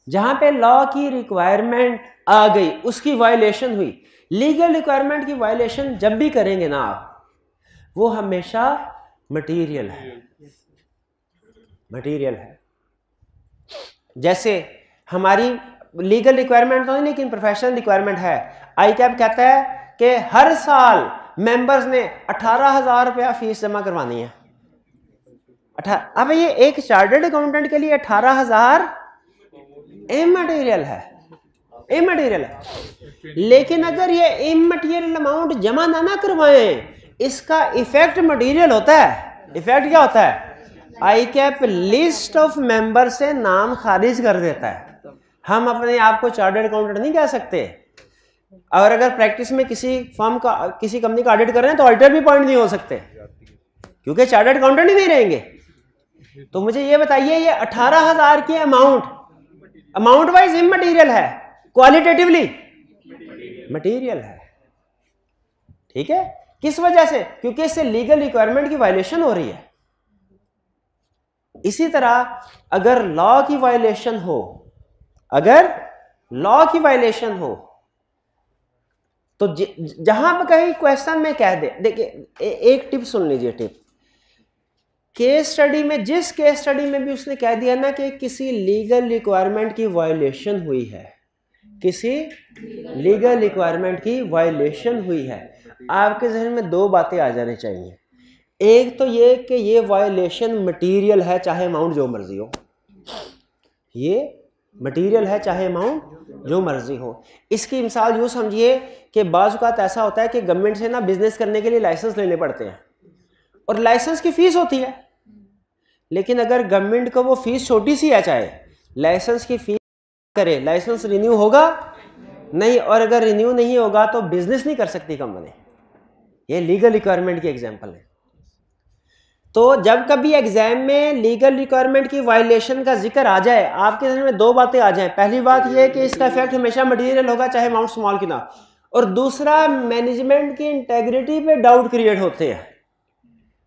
जहां पे लॉ की रिक्वायरमेंट आ गई, उसकी वायलेशन हुई। लीगल रिक्वायरमेंट की वायलेशन जब भी करेंगे ना आप, वो हमेशा मटेरियल है, मटेरियल है। जैसे हमारी लीगल रिक्वायरमेंट तो नहीं, लेकिन प्रोफेशनल रिक्वायरमेंट है। आईकैप कहता है कि हर साल मेंबर्स ने 18,000 रुपया फीस जमा करवानी है। अब ये एक चार्टर्ड अकाउंटेंट के लिए 18,000 इमटेरियल है, इमटेरियल है। लेकिन अगर ये इमटेरियल अमाउंट जमा ना करवाएं, इसका इफेक्ट मटेरियल होता है। इफेक्ट क्या होता है? आईकैप लिस्ट ऑफ मेंबर से नाम खारिज कर देता है। हम अपने आप को चार्टर्ड अकाउंटेंट नहीं कह सकते, और अगर प्रैक्टिस में किसी फर्म का, किसी कंपनी का ऑडिट कर रहे हैं तो ऑडिटर भी पॉइंट नहीं हो सकते, क्योंकि चार्टर्ड अकाउंटेंट ही नहीं रहेंगे। तो मुझे ये बताइए, ये 18,000 की अमाउंट वाइज इमटेरियल है, क्वालिटेटिवली मटेरियल है। ठीक है? किस वजह से? क्योंकि इससे लीगल रिक्वायरमेंट की वायलेशन हो रही है। इसी तरह अगर लॉ की वायलेशन हो, अगर लॉ की वायलेशन हो तो जहां पर कहीं क्वेश्चन में कह दे, देखिए एक टिप सुन लीजिए, टिप। केस स्टडी में, जिस केस स्टडी में भी उसने कह दिया ना कि किसी लीगल रिक्वायरमेंट की वायलेशन हुई है, किसी लीगल रिक्वायरमेंट की वायलेशन हुई है, आपके जहन में दो बातें आ जानी चाहिए। एक तो ये कि ये वायलेशन मटेरियल है चाहे अमाउंट जो मर्जी हो, ये मटेरियल है चाहे अमाउंट जो मर्जी हो। इसकी मिसाल यूँ समझिए कि बाज़ औक़ात ऐसा होता है कि गवर्नमेंट से ना बिजनेस करने के लिए लाइसेंस लेने पड़ते हैं और लाइसेंस की फ़ीस होती है, लेकिन अगर गवर्नमेंट को वो फ़ीस छोटी सी है, चाहे लाइसेंस की फ़ीस करे, लाइसेंस रिन्यू होगा नहीं, और अगर रिन्यू नहीं होगा तो बिजनेस नहीं कर सकती कंपनी। ये लीगल रिक्वायरमेंट की एग्जांपल है। तो जब कभी एग्जाम में लीगल रिक्वायरमेंट की वायलेशन का जिक्र आ जाए, आपके ज़हन में दो बातें आ जाएं। पहली बात यह कि इसका इफेक्ट हमेशा मटेरियल होगा चाहे अमाउंट स्मॉल की ना, और दूसरा मैनेजमेंट की इंटेग्रिटी पे डाउट क्रिएट होते हैं।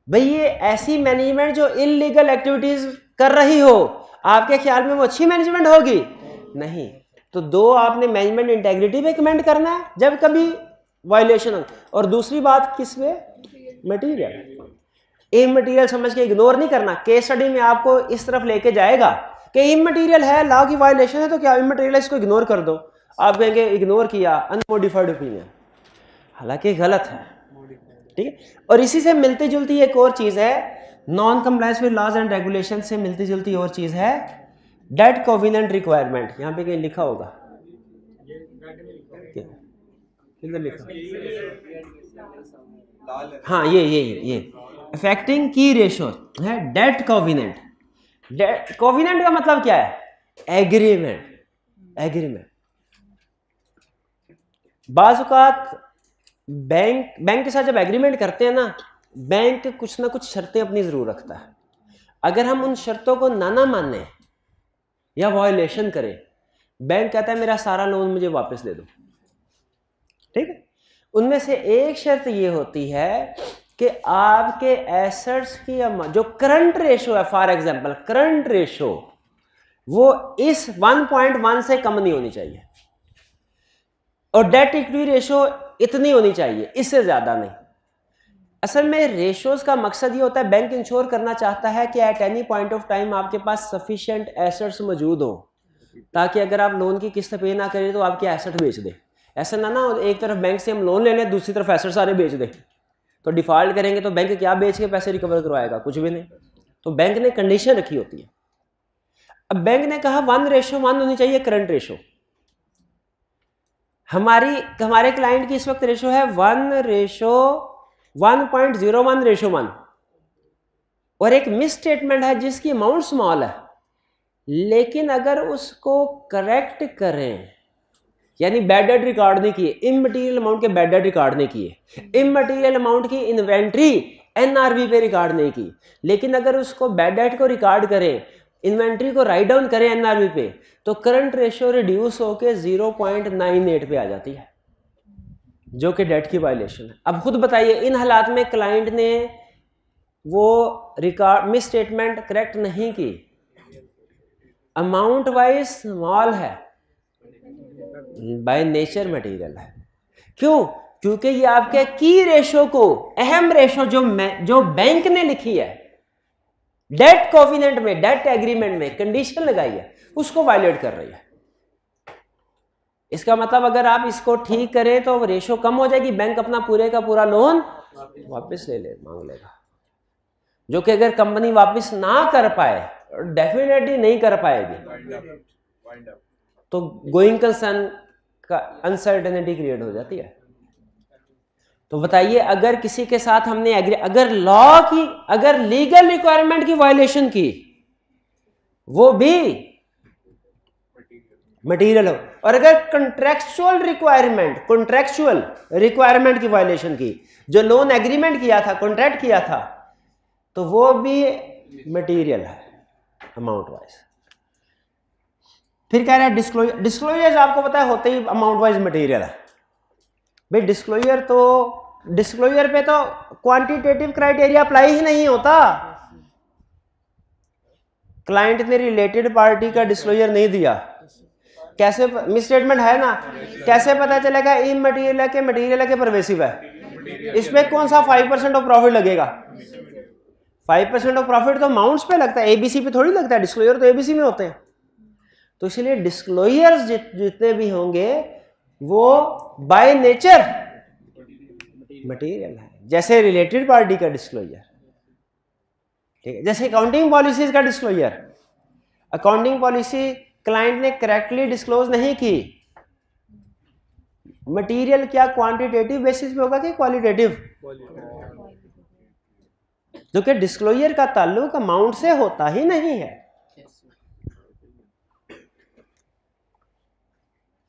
भाई ये ऐसी मैनेजमेंट जो इलीगल एक्टिविटीज कर रही हो, आपके ख्याल में वो अच्छी मैनेजमेंट होगी? नहीं। तो दो, आपने मैनेजमेंट इंटेग्रिटी पे कमेंट करना है जब कभी वायलेशन हो, और दूसरी बात किस पे? मटेरियल। इमटेरियल समझ के इग्नोर नहीं करना। केस स्टडी में आपको इस तरफ लेके जाएगा कि इमटेरियल है, लॉ की वायलेशन है, तो क्या इमटेरियल है, इसको इग्नोर कर दो। आप कहेंगे इग्नोर किया, अनमोडिफाइड ओपिनियन, हालांकि गलत है। ठीक है। और इसी से मिलती जुलती एक और चीज है, non compliance with laws and regulation से मिलती जुलती और चीज है डेट कोवेनेंट रिक्वायरमेंट। यहां पे कहीं लिखा होगा, किधर लिखा? हाँ, ये अफेक्टिंग की रेशो है डेट कोवेनेंट। डेट कोवेनेंट का मतलब क्या है? एग्रीमेंट। बाज़ औक़ात बैंक के साथ जब एग्रीमेंट करते हैं ना, बैंक कुछ ना कुछ शर्तें अपनी जरूर रखता है। अगर हम उन शर्तों को ना माने या वायलेशन करें, बैंक कहता है मेरा सारा लोन मुझे वापस दे दो। ठीक है। उनमें से एक शर्त ये होती है कि आपके एसेट्स की जो करंट रेशो है, फॉर एग्जांपल करंट रेशो, वो इस 1.1 से कम नहीं होनी चाहिए, और डेट इक्विटी रेशो इतनी होनी चाहिए, इससे ज्यादा नहीं। असल में रेशोज का मकसद ये होता है, बैंक इंश्योर करना चाहता है कि at any point of time आपके पास सफिशिएंट एसेट्स मौजूद हो, ताकि अगर आप लोन की किस्त पे ना करें तो आपके एसेट बेच दे। ऐसा ना एक तरफ बैंक से हम लोन ले लें, दूसरी तरफ एसेट सारे बेच दे, तो डिफॉल्ट करेंगे तो बैंक क्या बेच के पैसे रिकवर करवाएगा? कुछ भी नहीं। तो बैंक ने कंडीशन रखी होती है। अब बैंक ने कहा 1:1 होनी चाहिए करंट रेशो। हमारे क्लाइंट की इस वक्त रेशो है 1:1.01:1, और एक मिस स्टेटमेंट है जिसकी अमाउंट स्मॉल है, लेकिन अगर उसको करेक्ट करें, यानी बैड डेट रिकॉर्ड नहीं किए, इमटेरियल अमाउंट के बैड डेट रिकॉर्ड नहीं किए, इमटेरियल अमाउंट की इन्वेंट्री एनआरवी पे रिकॉर्ड नहीं की, लेकिन अगर उसको बैड डेट को रिकॉर्ड करें, इन्वेंट्री को राइट डाउन करें एनआरवी पे, तो करंट रेशियो रिड्यूस होकर 0.98 पे आ जाती है, जो कि डेट की वायलेशन है। अब खुद बताइए, इन हालात में क्लाइंट ने वो रिकॉर्ड मिस स्टेटमेंट करेक्ट नहीं की, अमाउंट वाइज स्मॉल है, बाय नेचर मटेरियल है। क्यों? क्योंकि ये आपके की रेशो को, अहम रेशो जो बैंक ने लिखी है, डेट कोवेनेंट में, डेट एग्रीमेंट में कंडीशन लगाई है, उसको वायलेट कर रही है। इसका मतलब अगर आप इसको ठीक करें तो रेशो कम हो जाएगी, बैंक अपना पूरे का पूरा लोन वापस मांग लेगा, जो कि अगर कंपनी वापस ना कर पाए, डेफिनेटली नहीं कर पाएगी, तो गोइंग कंसर्न का अनसर्टेनिटी क्रिएट हो जाती है। तो बताइए, अगर किसी के साथ हमने अगर लॉ की, अगर लीगल रिक्वायरमेंट की वायलेशन की, वो भी मटेरियल हो, और अगर कंट्रेक्चुअल रिक्वायरमेंट की वायलेशन की, जो लोन एग्रीमेंट किया था, कॉन्ट्रैक्ट किया था, तो वो भी मटेरियल है अमाउंट वाइज। फिर कह रहा है डिस्क्लोजर्स आपको पता है होते ही अमाउंट वाइज मटेरियल है। भाई डिस्क्लोजर पे तो क्वांटिटेटिव क्राइटेरिया अप्लाई ही नहीं होता। क्लाइंट ने रिलेटेड पार्टी का डिस्क्लोजर नहीं दिया, कैसे मिस स्टेटमेंट है ना, कैसे पता चलेगा इमटेरियल है कि मटेरियल है कि परवेसिव है? इस पे कौन सा 5% ऑफ प्रॉफिट लगेगा? 5% ऑफ प्रॉफिट तो अमाउंट्स पे लगता है, एबीसी पे थोड़ी लगता है। डिस्क्लोजर तो एबीसी में होते हैं। तो इसलिए डिस्क्लोजर्स जितने भी होंगे वो बाय नेचर मटेरियल है, जैसे रिलेटेड पार्टी का डिस्क्लोजर ठीक है। जैसे अकाउंटिंग पॉलिसीज का डिस्क्लोजर, अकाउंटिंग पॉलिसी क्लाइंट ने करेक्टली डिस्क्लोज नहीं की, मटेरियल क्या क्वांटिटेटिव बेसिस पे होगा कि क्वालिटेटिव, जो कि डिस्क्लोजर का ताल्लुक अमाउंट से होता ही नहीं है।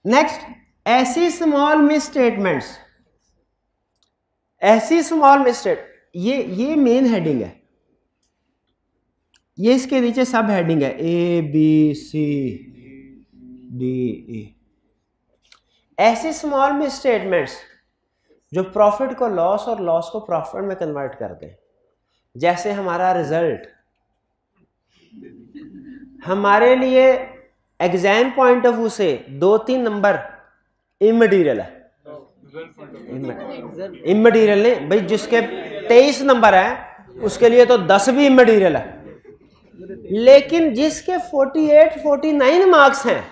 नेक्स्ट, ऐसी स्मॉल मिसस्टेटमेंट्स, ऐसी स्मॉल मिस्टेक, ये मेन हेडिंग है, ये इसके नीचे सब हेडिंग है A B C D E। ऐसी स्मॉल मिसस्टेटमेंट्स जो प्रॉफिट को लॉस और लॉस को प्रॉफिट में कन्वर्ट कर दें। जैसे हमारा रिजल्ट हमारे लिए एग्जाम पॉइंट ऑफ व्यू से 2-3 नंबर इमटेरियल है, इमटेरियल नहीं भाई, जिसके 23 नंबर है उसके लिए तो 10 भी इमटेरियल है, लेकिन जिसके 48-49 मार्क्स हैं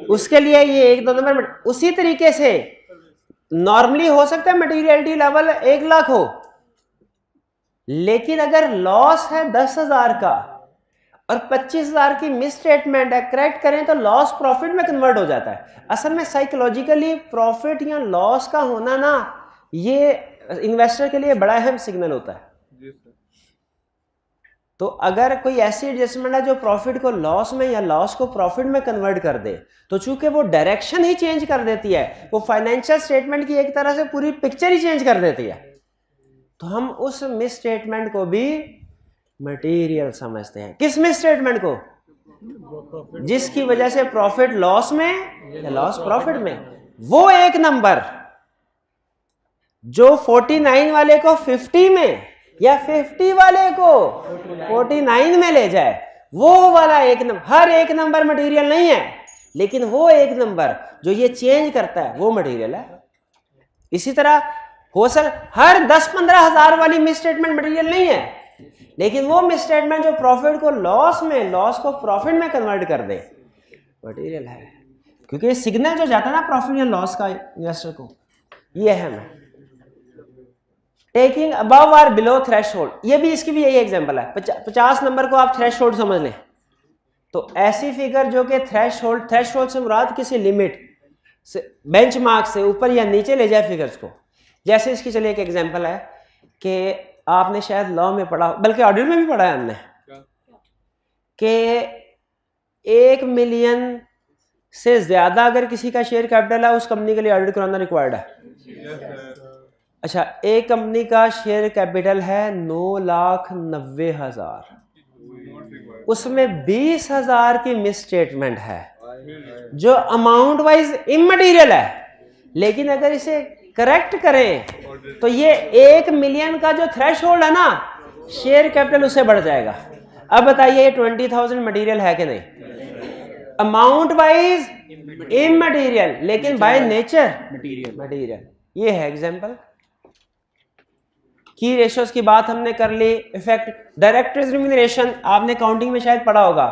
उसके लिए ये 1-2 नंबर। उसी तरीके से नॉर्मली हो सकता है मटेरियलिटी लेवल 1 लाख हो, लेकिन अगर लॉस है 10,000 का और 25,000 की मिस स्टेटमेंट है, करेक्ट करें तो लॉस प्रॉफिट में कन्वर्ट हो जाता है। असल में साइकोलॉजिकली प्रॉफिट या लॉस का होना ना, ये इन्वेस्टर के लिए बड़ा अहम सिग्नल होता है। तो अगर कोई ऐसी एडजस्टमेंट है जो प्रॉफिट को लॉस में या लॉस को प्रॉफिट में कन्वर्ट कर दे, तो चूंकि वो डायरेक्शन ही चेंज कर देती है, वो फाइनेंशियल स्टेटमेंट की एक तरह से पूरी पिक्चर ही चेंज कर देती है, तो हम उस मिस स्टेटमेंट को भी मटेरियल समझते हैं। किस मिस स्टेटमेंट को? जिसकी वजह से प्रॉफिट लॉस में या लॉस प्रॉफिट में, वो एक नंबर जो 49 वाले को 50 में या 50 वाले को 49 में ले जाए, वो वाला एक नंबर। हर एक नंबर मटेरियल नहीं है, लेकिन वो एक नंबर जो ये चेंज करता है वो मटेरियल है। इसी तरह हो सर हर 10-15 हजार वाली मिस स्टेटमेंट मटेरियल नहीं है, लेकिन वो मिस स्टेटमेंट जो प्रॉफिट को लॉस में, लॉस को प्रॉफिट में कन्वर्ट कर दे, मटेरियल है। क्योंकि ये सिग्नल जो जाता है ना प्रॉफिट या लॉस का इन्वेस्टर को, ये अहम है। टेकिंग अबव और बिलो थ्रेशोल्ड, ये भी इसकी भी यही एग्जांपल है। 50 नंबर को आप थ्रेशोल्ड समझ लें, तो ऐसी फिगर जो कि थ्रेशोल्ड से मुराद किसी लिमिट से, बेंचमार्क से ऊपर या नीचे ले जाए फिगर्स को। जैसे इसकी चलिए एक एग्जांपल है कि आपने शायद लॉ में पढ़ा, बल्कि ऑडिट में भी पढ़ा है हमने, कि 1 मिलियन से ज्यादा अगर किसी का शेयर कैपिटल है, उस कंपनी के लिए ऑडिट कराना रिक्वायर्ड है। अच्छा, एक कंपनी का शेयर कैपिटल है 9,90,000, उसमें 20,000 की मिस स्टेटमेंट है जो अमाउंट वाइज इमटेरियल है, लेकिन अगर इसे करेक्ट करें तो ये 1 मिलियन का जो थ्रेशोल्ड है ना शेयर कैपिटल, उससे बढ़ जाएगा। अब बताइए ये 20,000 मटेरियल है कि नहीं? अमाउंट वाइज इमटेरियल, लेकिन बाय नेचर मटेरियल। ये है एग्जांपल। की रेशियोज की बात हमने कर ली। इफेक्ट डायरेक्टर्स रिम्यूनरेशन, आपने काउंटिंग में शायद पढ़ा होगा,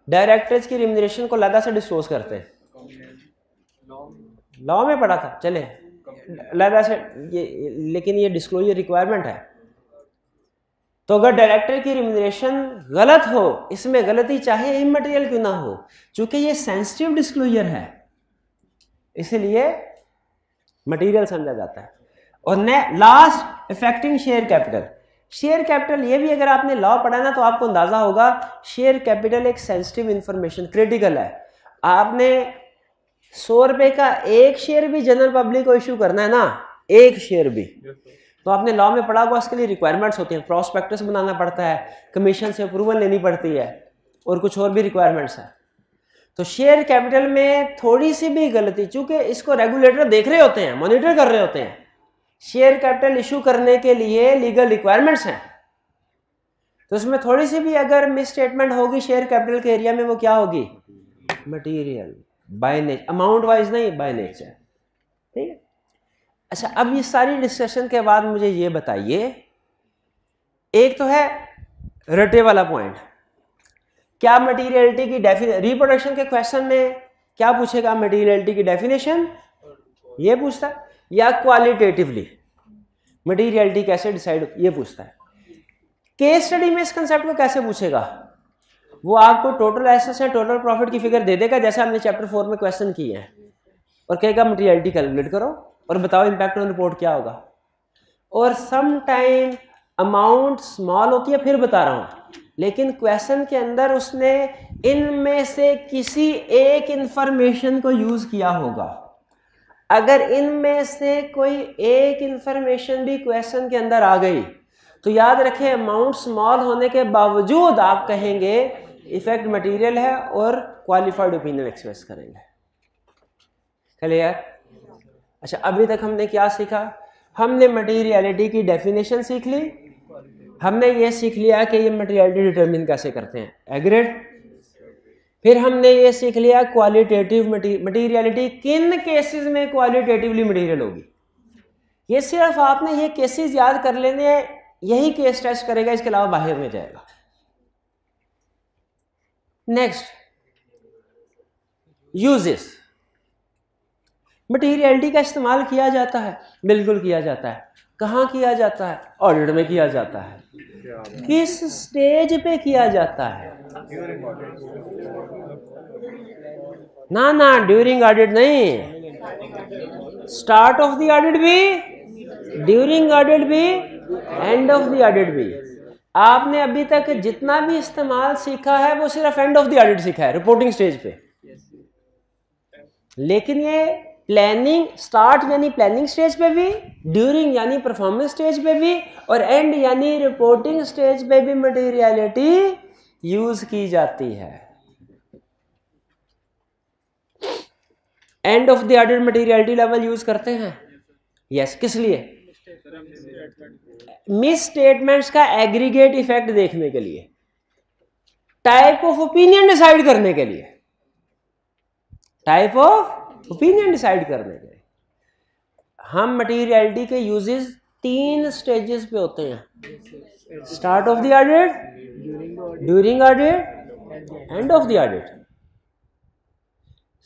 डायरेक्टर्स की रिम्यूनरेशन को लदा से डिस्क्लोज करते हैं। लॉ में पढ़ा था, चले लदा से ये, लेकिन ये डिस्क्लोजर रिक्वायरमेंट है। तो अगर डायरेक्टर की रिम्यूनरेशन गलत हो, इसमें गलती चाहे इमटेरियल क्यों ना हो, चूंकि ये सेंसिटिव डिस्क्लोजर है, इसलिए मटेरियल समझा जाता है। और last affecting share capital. Share capital, ये भी अगर आपने लॉ पढ़ा ना तो आपको अंदाजा होगा, शेयर कैपिटल एक सेंसिटिव इंफॉर्मेशन, क्रिटिकल है। आपने 100 रुपए का एक शेयर भी जनरल पब्लिक को इश्यू करना है ना, एक शेयर भी, तो आपने लॉ में पढ़ा होगा, उसके लिए रिक्वायरमेंट्स होती हैं, प्रॉस्पेक्टस बनाना पड़ता है, कमीशन से अप्रूवल लेनी पड़ती है, और कुछ और भी रिक्वायरमेंट्स है। तो शेयर कैपिटल में थोड़ी सी भी गलती, चूंकि इसको रेगुलेटर देख रहे होते हैं, मॉनिटर कर रहे होते हैं, शेयर कैपिटल इशू करने के लिए लीगल रिक्वायरमेंट्स हैं, तो उसमें थोड़ी सी भी अगर मिस स्टेटमेंट होगी शेयर कैपिटल के एरिया में, वो क्या होगी? Material, by nature, amount wise नहीं, बाय नेचर। ठीक है। अच्छा, अब ये सारी डिस्कशन के बाद मुझे ये बताइए, एक तो है रटे वाला पॉइंट, क्या मटेरियलिटी की डेफिनेशन, रिप्रोडक्शन के क्वेश्चन में क्या पूछेगा? मटेरियलिटी की डेफिनेशन ये पूछता, या क्वालिटेटिवली मटीरियलिटी कैसे डिसाइड, ये पूछता है। केस स्टडी में इस कंसेप्ट को कैसे पूछेगा, वो आपको टोटल एसेट्स या टोटल प्रॉफिट की फिगर दे देगा जैसे हमने चैप्टर 4 में क्वेश्चन किए हैं, और कहेगा मटीरियलिटी कैलकुलेट करो और बताओ इम्पैक्ट ऑन रिपोर्ट क्या होगा। और सम टाइम अमाउंट स्मॉल होती है, फिर बता रहा हूं, लेकिन क्वेश्चन के अंदर उसने इनमें से किसी एक इंफॉर्मेशन को यूज किया होगा। अगर इनमें से कोई एक इंफॉर्मेशन भी क्वेश्चन के अंदर आ गई तो याद रखें अमाउंट स्मॉल होने के बावजूद आप कहेंगे इफेक्ट मटेरियल है और क्वालिफाइड ओपिनियन एक्सप्रेस करेंगे। क्लियर? अच्छा, अभी तक हमने क्या सीखा? हमने मटीरियलिटी की डेफिनेशन सीख ली, हमने ये सीख लिया कि ये मटीरियलिटी डिटरमिन कैसे करते हैं, एग्रीड। फिर हमने ये सीख लिया क्वालिटेटिव मटीरियलिटी किन केसेस में क्वालिटेटिवली मटीरियल होगी। ये सिर्फ आपने ये केसेस याद कर लेने हैं, यही केस टेस्ट करेगा, इसके अलावा बाहर में जाएगा। Next, uses. मटीरियलिटी का इस्तेमाल किया जाता है, बिल्कुल किया जाता है। कहाँ किया जाता है? ऑडिट में किया जाता है। किस स्टेज पे किया जाता है? ना ना, ड्यूरिंग ऑडिट नहीं, स्टार्ट ऑफ द ऑडिट भी, ड्यूरिंग ऑडिट भी, एंड ऑफ द ऑडिट भी। आपने अभी तक जितना भी इस्तेमाल सीखा है वो सिर्फ एंड ऑफ द ऑडिट सीखा है, रिपोर्टिंग स्टेज पे। लेकिन ये प्लानिंग, स्टार्ट यानी प्लानिंग स्टेज पे भी, ड्यूरिंग यानी परफॉर्मेंस स्टेज पे भी, और एंड यानी रिपोर्टिंग स्टेज पे भी मटेरियलिटी यूज की जाती है। End of the audit materiality level use करते हैं, यस। किस लिए? मिस स्टेटमेंट्स का एग्रीगेट इफेक्ट देखने के लिए, टाइप ऑफ ओपिनियन डिसाइड करने के लिए, टाइप ऑफ ओपिनियन डिसाइड करने के लिए। हम मटीरियलिटी के यूजेस 3 स्टेजेस पे होते हैं, start of the audit, during audit, end of the audit.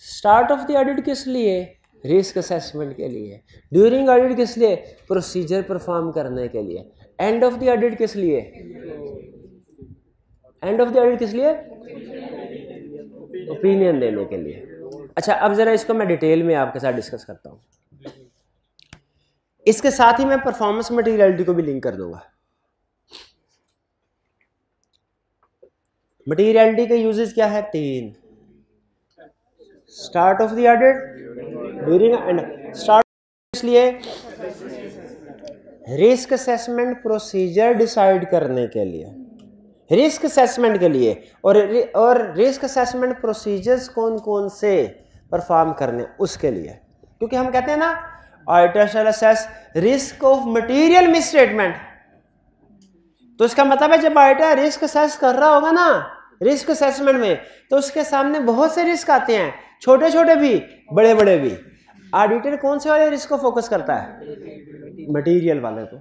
Start of the audit किस लिए? रिस्क असेसमेंट के लिए। ड्यूरिंग ऑडिट किस लिए? प्रोसीजर परफॉर्म करने के लिए। एंड ऑफ द ऑडिट किस लिए? एंड ऑफ द ऑडिट किस लिए? ओपिनियन देने के लिए। अच्छा, अब जरा इसको मैं डिटेल में आपके साथ डिस्कस करता हूं। इसके साथ ही मैं परफॉर्मेंस मटीरियलिटी को भी लिंक कर दूंगा। मटीरियलिटी के यूजेस क्या है? 3, start of the audit, during and. Start इसलिए रिस्क असेसमेंट प्रोसीजर डिसाइड करने के लिए, रिस्क असेसमेंट के लिए, और रिस्क असेसमेंट प्रोसीजर्स कौन कौन से परफॉर्म करने, उसके लिए। क्योंकि हम कहते हैं ना, auditor shall assess risk of material misstatement. तो इसका मतलब है जब ऑडिटर रिस्क असेस कर रहा होगा ना, रिस्क असेसमेंट में, तो उसके सामने बहुत से रिस्क आते हैं, छोटे छोटे भी, बड़े बड़े भी। ऑडिटर कौन से वाले रिस्क को फोकस करता है? मटेरियल वाले को।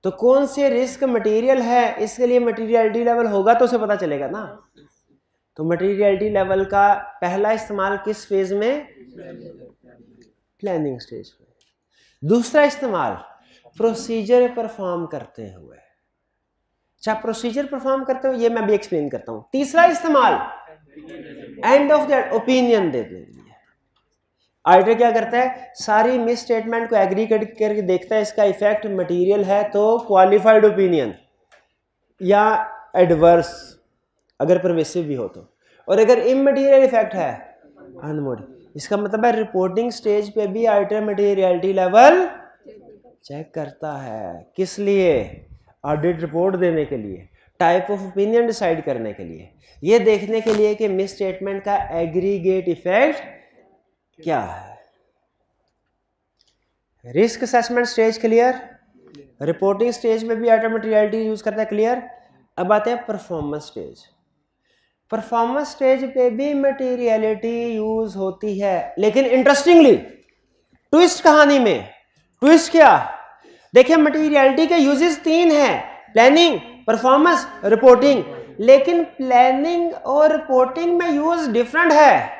तो कौन से रिस्क मटेरियल है, इसके लिए मटेरियलिटी लेवल होगा तो उसे पता चलेगा ना। तो मटेरियलिटी लेवल का पहला इस्तेमाल किस फेज में? प्लानिंग स्टेज में। दूसरा इस्तेमाल प्रोसीजर परफॉर्म करते हुए। अच्छा, प्रोसीजर परफॉर्म करते हुए ये मैं भी एक्सप्लेन करता हूं। तीसरा इस्तेमाल एंड ऑफ द ओपिनियन देने के लिए। ऑडिटर क्या करता है? सारी मिस स्टेटमेंट को एग्रीगेट करके देखता है, इसका इफेक्ट मटेरियल है तो क्वालिफाइड ओपिनियन, या एडवर्स अगर परवेसिव भी हो तो, और अगर इमटेरियल इफेक्ट है अनमोड। इसका मतलब है रिपोर्टिंग स्टेज पे भी ऑडिटर मटेरियलिटी लेवल चेक करता है। किस लिए? ऑडिट रिपोर्ट देने के लिए, टाइप ऑफ ओपिनियन डिसाइड करने के लिए, ये देखने के लिए कि मिस स्टेटमेंट का एग्रीगेट इफेक्ट क्या है। Risk assessment stage clear, reporting stage में भी ऑडिटर मटेरियलिटी यूज करता है, क्लियर। अब आते हैं परफॉर्मेंस स्टेज। परफॉर्मेंस स्टेज पे भी मटेरियलिटी यूज होती है, लेकिन इंटरेस्टिंगली ट्विस्ट कहानी में, ट्विस्ट क्या? देखिए, मटेरियलिटी के यूजेस 3 हैं, प्लानिंग, परफॉर्मेंस, रिपोर्टिंग। लेकिन प्लानिंग और रिपोर्टिंग में यूज डिफरेंट है,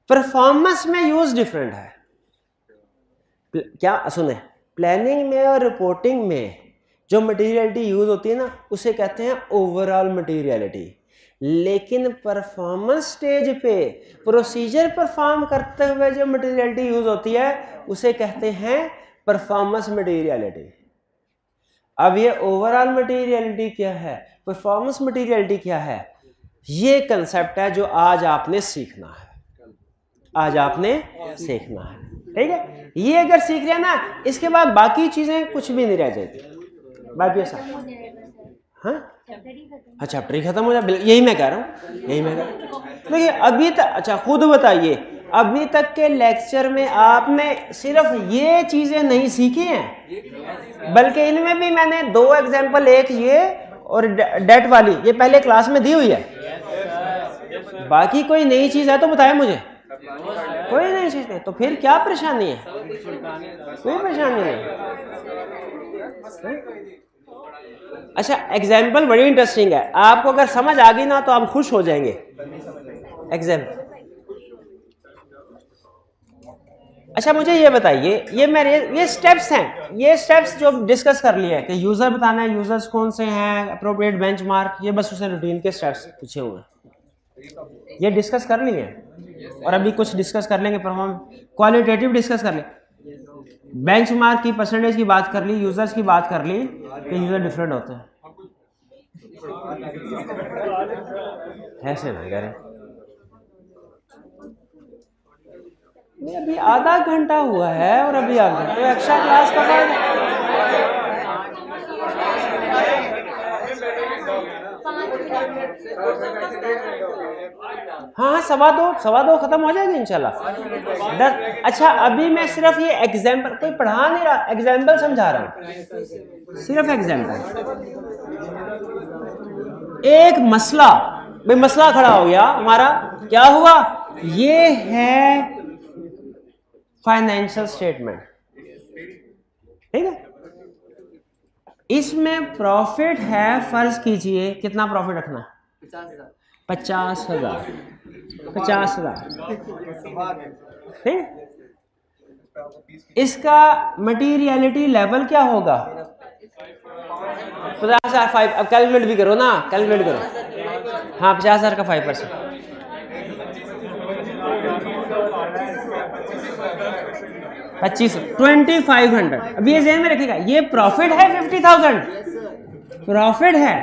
परफॉर्मेंस में यूज डिफरेंट है। क्या सुने, प्लानिंग में और रिपोर्टिंग में जो मटीरियलिटी यूज होती है ना, उसे कहते हैं ओवरऑल मटीरियलिटी। लेकिन परफॉर्मेंस स्टेज पे प्रोसीजर परफॉर्म करते हुए जो मटीरियलिटी यूज होती है उसे कहते हैं परफॉर्मेंस मटीरियलिटी। अब ये ओवरऑल मटीरियलिटी क्या है, परफॉर्मेंस मटीरियलिटी क्या है, ये कंसेप्ट है जो आज आपने सीखना है, आज आपने सीखना है। ठीक है, ये अगर सीख रहे हैं ना, इसके बाद बाकी चीजें कुछ भी नहीं रह जाती। बाकी ऐसा हाँ, अच्छा चैप्टर ही खत्म हो जाए, यही मैं कह रहा हूँ, यही मैं कह रहा हूँ। देखिए अभी तक, अच्छा खुद बताइए, अभी तक के लेक्चर में आपने सिर्फ ये चीजें नहीं सीखी हैं, बल्कि इनमें भी मैंने 2 एग्जाम्पल, एक ये और डेट वाली, ये पहले क्लास में दी हुई है। बाकी कोई नई चीज है तो बताए मुझे, कोई नई चीज नहीं, तो फिर क्या परेशानी है, कोई परेशानी नहीं। अच्छा एग्जाम्पल बड़ी इंटरेस्टिंग है, आपको अगर समझ आ गई ना तो आप खुश हो जाएंगे। एग्जाम्पल, अच्छा मुझे ये बताइए, ये मेरे ये स्टेप्स हैं, ये स्टेप्स जो डिस्कस कर लिए हैं कि यूजर बताना है, यूजर्स कौन से हैं, अप्रोप्रिएट बेंचमार्क, ये बस उसे रूटीन के स्टेप्स पूछे हुए हैं, ये डिस्कस कर लिए हैं। और अभी कुछ डिस्कस कर लेंगे, क्वालिटेटिव डिस्कस कर लेंगे, बेंचमार्क की परसेंटेज की बात कर ली, यूजर्स की बात कर ली कि यूजर डिफरेंट होते हैं। ऐसे ना करें, अभी आधा घंटा हुआ है और अभी आधा तो एक्स्ट्रा क्लास का फायदा। हाँ 2:15 खत्म हो जाएगी इंशाल्लाह। 10। अच्छा अभी मैं सिर्फ ये एग्जाम्पल, कोई पढ़ा नहीं रहा, एग्जाम्पल समझा रहा हूँ, सिर्फ एग्जाम्पल। एक मसला, भाई मसला खड़ा हो गया हमारा, क्या हुआ, ये है फाइनेंशियल स्टेटमेंट, ठीक है, इसमें प्रॉफिट है, फर्ज कीजिए कितना प्रॉफिट रखना, 50,000, 50,000, ठीक। इसका मटीरियलिटी लेवल क्या होगा, 50,000। अब कैलकुलेट भी करो ना, कैलकुलेट करो, हाँ 50,000 का 5%, 2500। अब ये ज़हन में रखिएगा, ये प्रॉफिट है 50,000, प्रॉफिट है,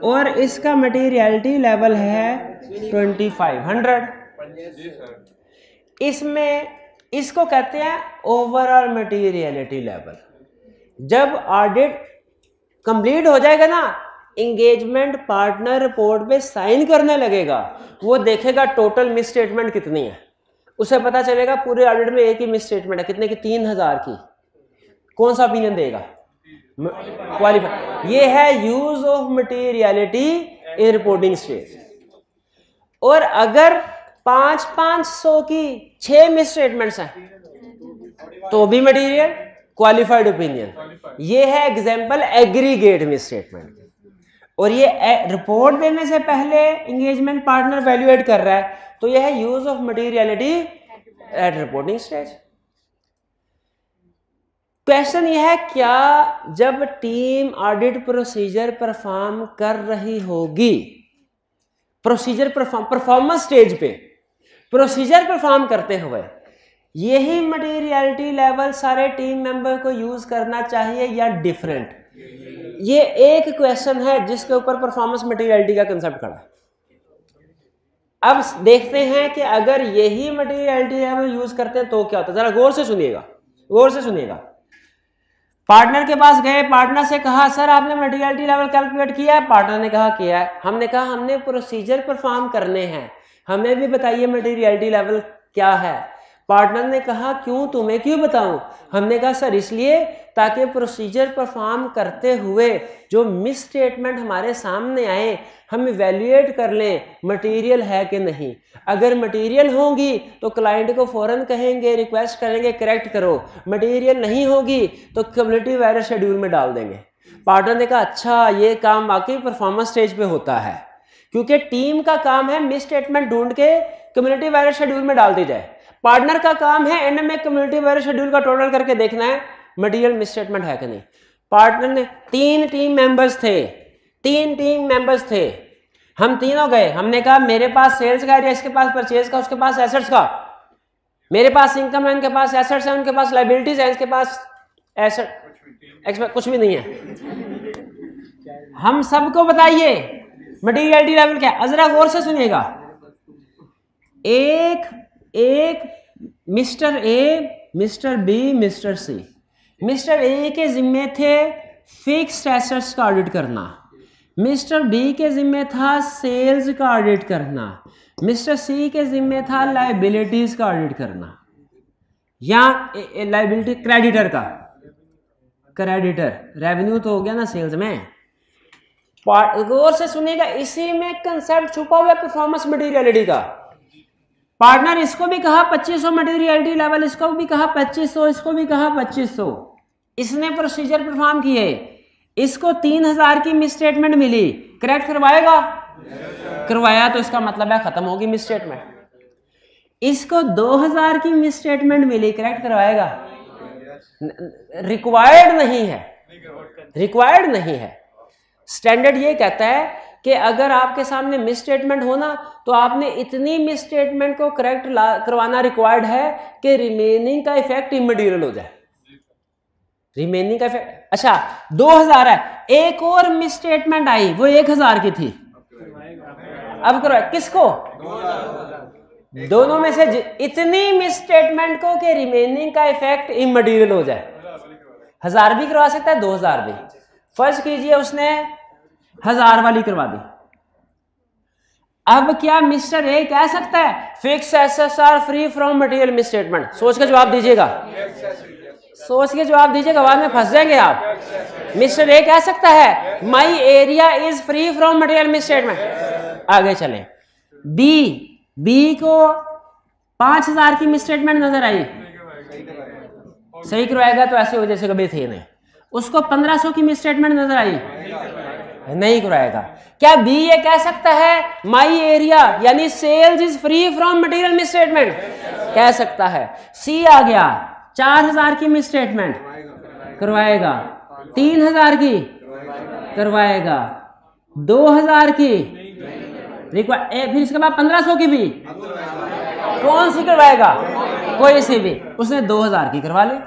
और इसका मटीरियलिटी लेवल है 2500। इसमें इसको कहते हैं ओवरऑल मटीरियलिटी लेवल। जब ऑडिट कंप्लीट हो जाएगा ना, एंगेजमेंट पार्टनर रिपोर्ट पे साइन करने लगेगा, वो देखेगा टोटल मिस स्टेटमेंट कितनी है, उसे पता चलेगा पूरे ऑडिट में एक ही मिस स्टेटमेंट है, कितने की, 3,000 की। कौन सा ओपिनियन देगा, क्वालिफाई। ये है use of materiality in reporting stage. और अगर 500 की 6 मिस स्टेटमेंट्स हैं तो भी मटीरियल क्वालिफाइड ओपिनियन। ये है एग्जांपल एग्रीगेट मिस स्टेटमेंट। और ये रिपोर्ट देने से पहले एंगेजमेंट पार्टनर वैल्यूएट कर रहा है, तो यह है use of materiality at reporting stage. Question यह है, क्या जब टीम ऑडिट प्रोसीजर परफॉर्म कर रही होगी, प्रोसीजर परफॉर्मेंस स्टेज पे प्रोसीजर परफॉर्म करते हुए यही मटीरियलिटी लेवल सारे टीम मेंबर को यूज करना चाहिए या डिफरेंट? ये एक क्वेश्चन है जिसके ऊपर परफॉर्मेंस मटीरियलिटी का कंसेप्ट खड़ा है। अब देखते हैं कि अगर यही मटीरियलिटी लेवल यूज करते हैं तो क्या होता है। जरा गौर से सुनिएगा, गौर से सुनिएगा। पार्टनर के पास गए, पार्टनर से कहा सर आपने मटीरियलिटी लेवल कैलकुलेट किया है? पार्टनर ने कहा किया है। हमने कहा हमने प्रोसीजर परफॉर्म करने हैं, हमें भी बताइए मटीरियलिटी लेवल क्या है। पार्टनर ने कहा क्यों, तुम्हें क्यों बताऊं? हमने कहा सर इसलिए ताकि प्रोसीजर परफॉर्म करते हुए जो मिस स्टेटमेंट हमारे सामने आए हम इवैल्यूएट कर लें मटेरियल है कि नहीं। अगर मटेरियल होंगी तो क्लाइंट को फौरन कहेंगे, रिक्वेस्ट करेंगे करेक्ट करो। मटेरियल नहीं होगी तो क्युमुलेटिव एरर शेड्यूल में डाल देंगे। पार्टनर ने कहा अच्छा ये काम वाकई परफॉर्मेंस स्टेज पे होता है, क्योंकि टीम का काम है मिस स्टेटमेंट ढूंढ के क्युमुलेटिव एरर शेड्यूल में डाल दी जाए। पार्टनर का काम है एंड में क्युमुलेटिव एरर शेड्यूल का टोटल करके देखना है मटेरियल मिसस्टेटमेंट है कि नहीं। पार्टनर ने 3 टीम मेंबर्स थे, हम तीनों गए, हमने कहा मेरे पास सेल्स का एरिया, इसके पास परचेज का, उसके पास एसेट्स का, मेरे पास इनकम है, उनके पास एसेट्स है, उनके पास लायबिलिटीज है, इसके पास एसेट कुछ भी नहीं है। हम सबको बताइए मटेरियलिटी लेवल क्या है। जरा गौर से सुनिएगा। एक mister A, mister B, mister C. Mister A के जिम्मे थे फिक्स्ड एसेट्स का ऑडिट करना, मिस्टर बी के जिम्मे था सेल्स का ऑडिट करना, मिस्टर सी के जिम्मे था लायबिलिटीज का ऑडिट करना, या लायबिलिटी क्रेडिटर का, क्रेडिटर रेवेन्यू तो हो गया ना सेल्स में। गौर से सुनिएगा, इसी में कंसेप्ट छुपा हुआ है परफॉर्मेंस मटेरियलिटी का। पार्टनर इसको भी कहा 2500 मटेरियलिटी लेवल, इसको भी कहा 2500, इसको भी कहा 2500। इसने प्रोसीजर परफॉर्म किए, इसको 3000 की मिसस्टेटमेंट मिली, करेक्ट करवाएगा? करवाया तो इसका मतलब है खत्म होगी मिसस्टेटमेंट। इसको 2000 की मिसस्टेटमेंट मिली, करेक्ट करवाएगा? रिक्वायर्ड नहीं है। स्टैंडर्ड ये कहता है कि अगर आपके सामने मिस स्टेटमेंट हो ना, तो आपने इतनी मिस स्टेटमेंट को करेक्ट करवाना रिक्वायर्ड है कि रिमेनिंग का इफेक्ट इमटेरियल हो जाए। रिमेनिंग का इफेक्ट, अच्छा 2000 है, एक और मिस स्टेटमेंट आई, वो 1000 की थी, अब करो किसको? दोनों में से इतनी मिस स्टेटमेंट को कि रिमेनिंग का इफेक्ट इमटेरियल हो जाए। 1000 भी करवा सकता है, 2000 भी। फर्ज कीजिए उसने 1000 वाली करवा दी। अब क्या मिस्टर ए कह सकता है fix assets are free from material misstatement? सोच के जवाब दीजिएगा, सोच के जवाब दीजिएगा, बाद में फंस जाएंगे आप। मिस्टर ए कह सकता है my area is free from material misstatement. आगे चलें, बी को 5000 की मिसस्टेटमेंट नजर आई, सही करवाएगा तो ऐसे हो जैसे कभी थे नहीं। उसको 1500 की मिसस्टेटमेंट नजर आई, नहीं करवाएगा। क्या बी ये कह सकता है माई एरिया यानी sales is free from material misstatement? कह सकता है। सी आ गया, 4000 की मिसस्टेटमेंट करवाएगा, 3000 की करवाएगा, 2000 की फिर इसके बाद 1500 की भी, कौन सी करवाएगा? कोई सी भी। उसने 2000 की करवा ली।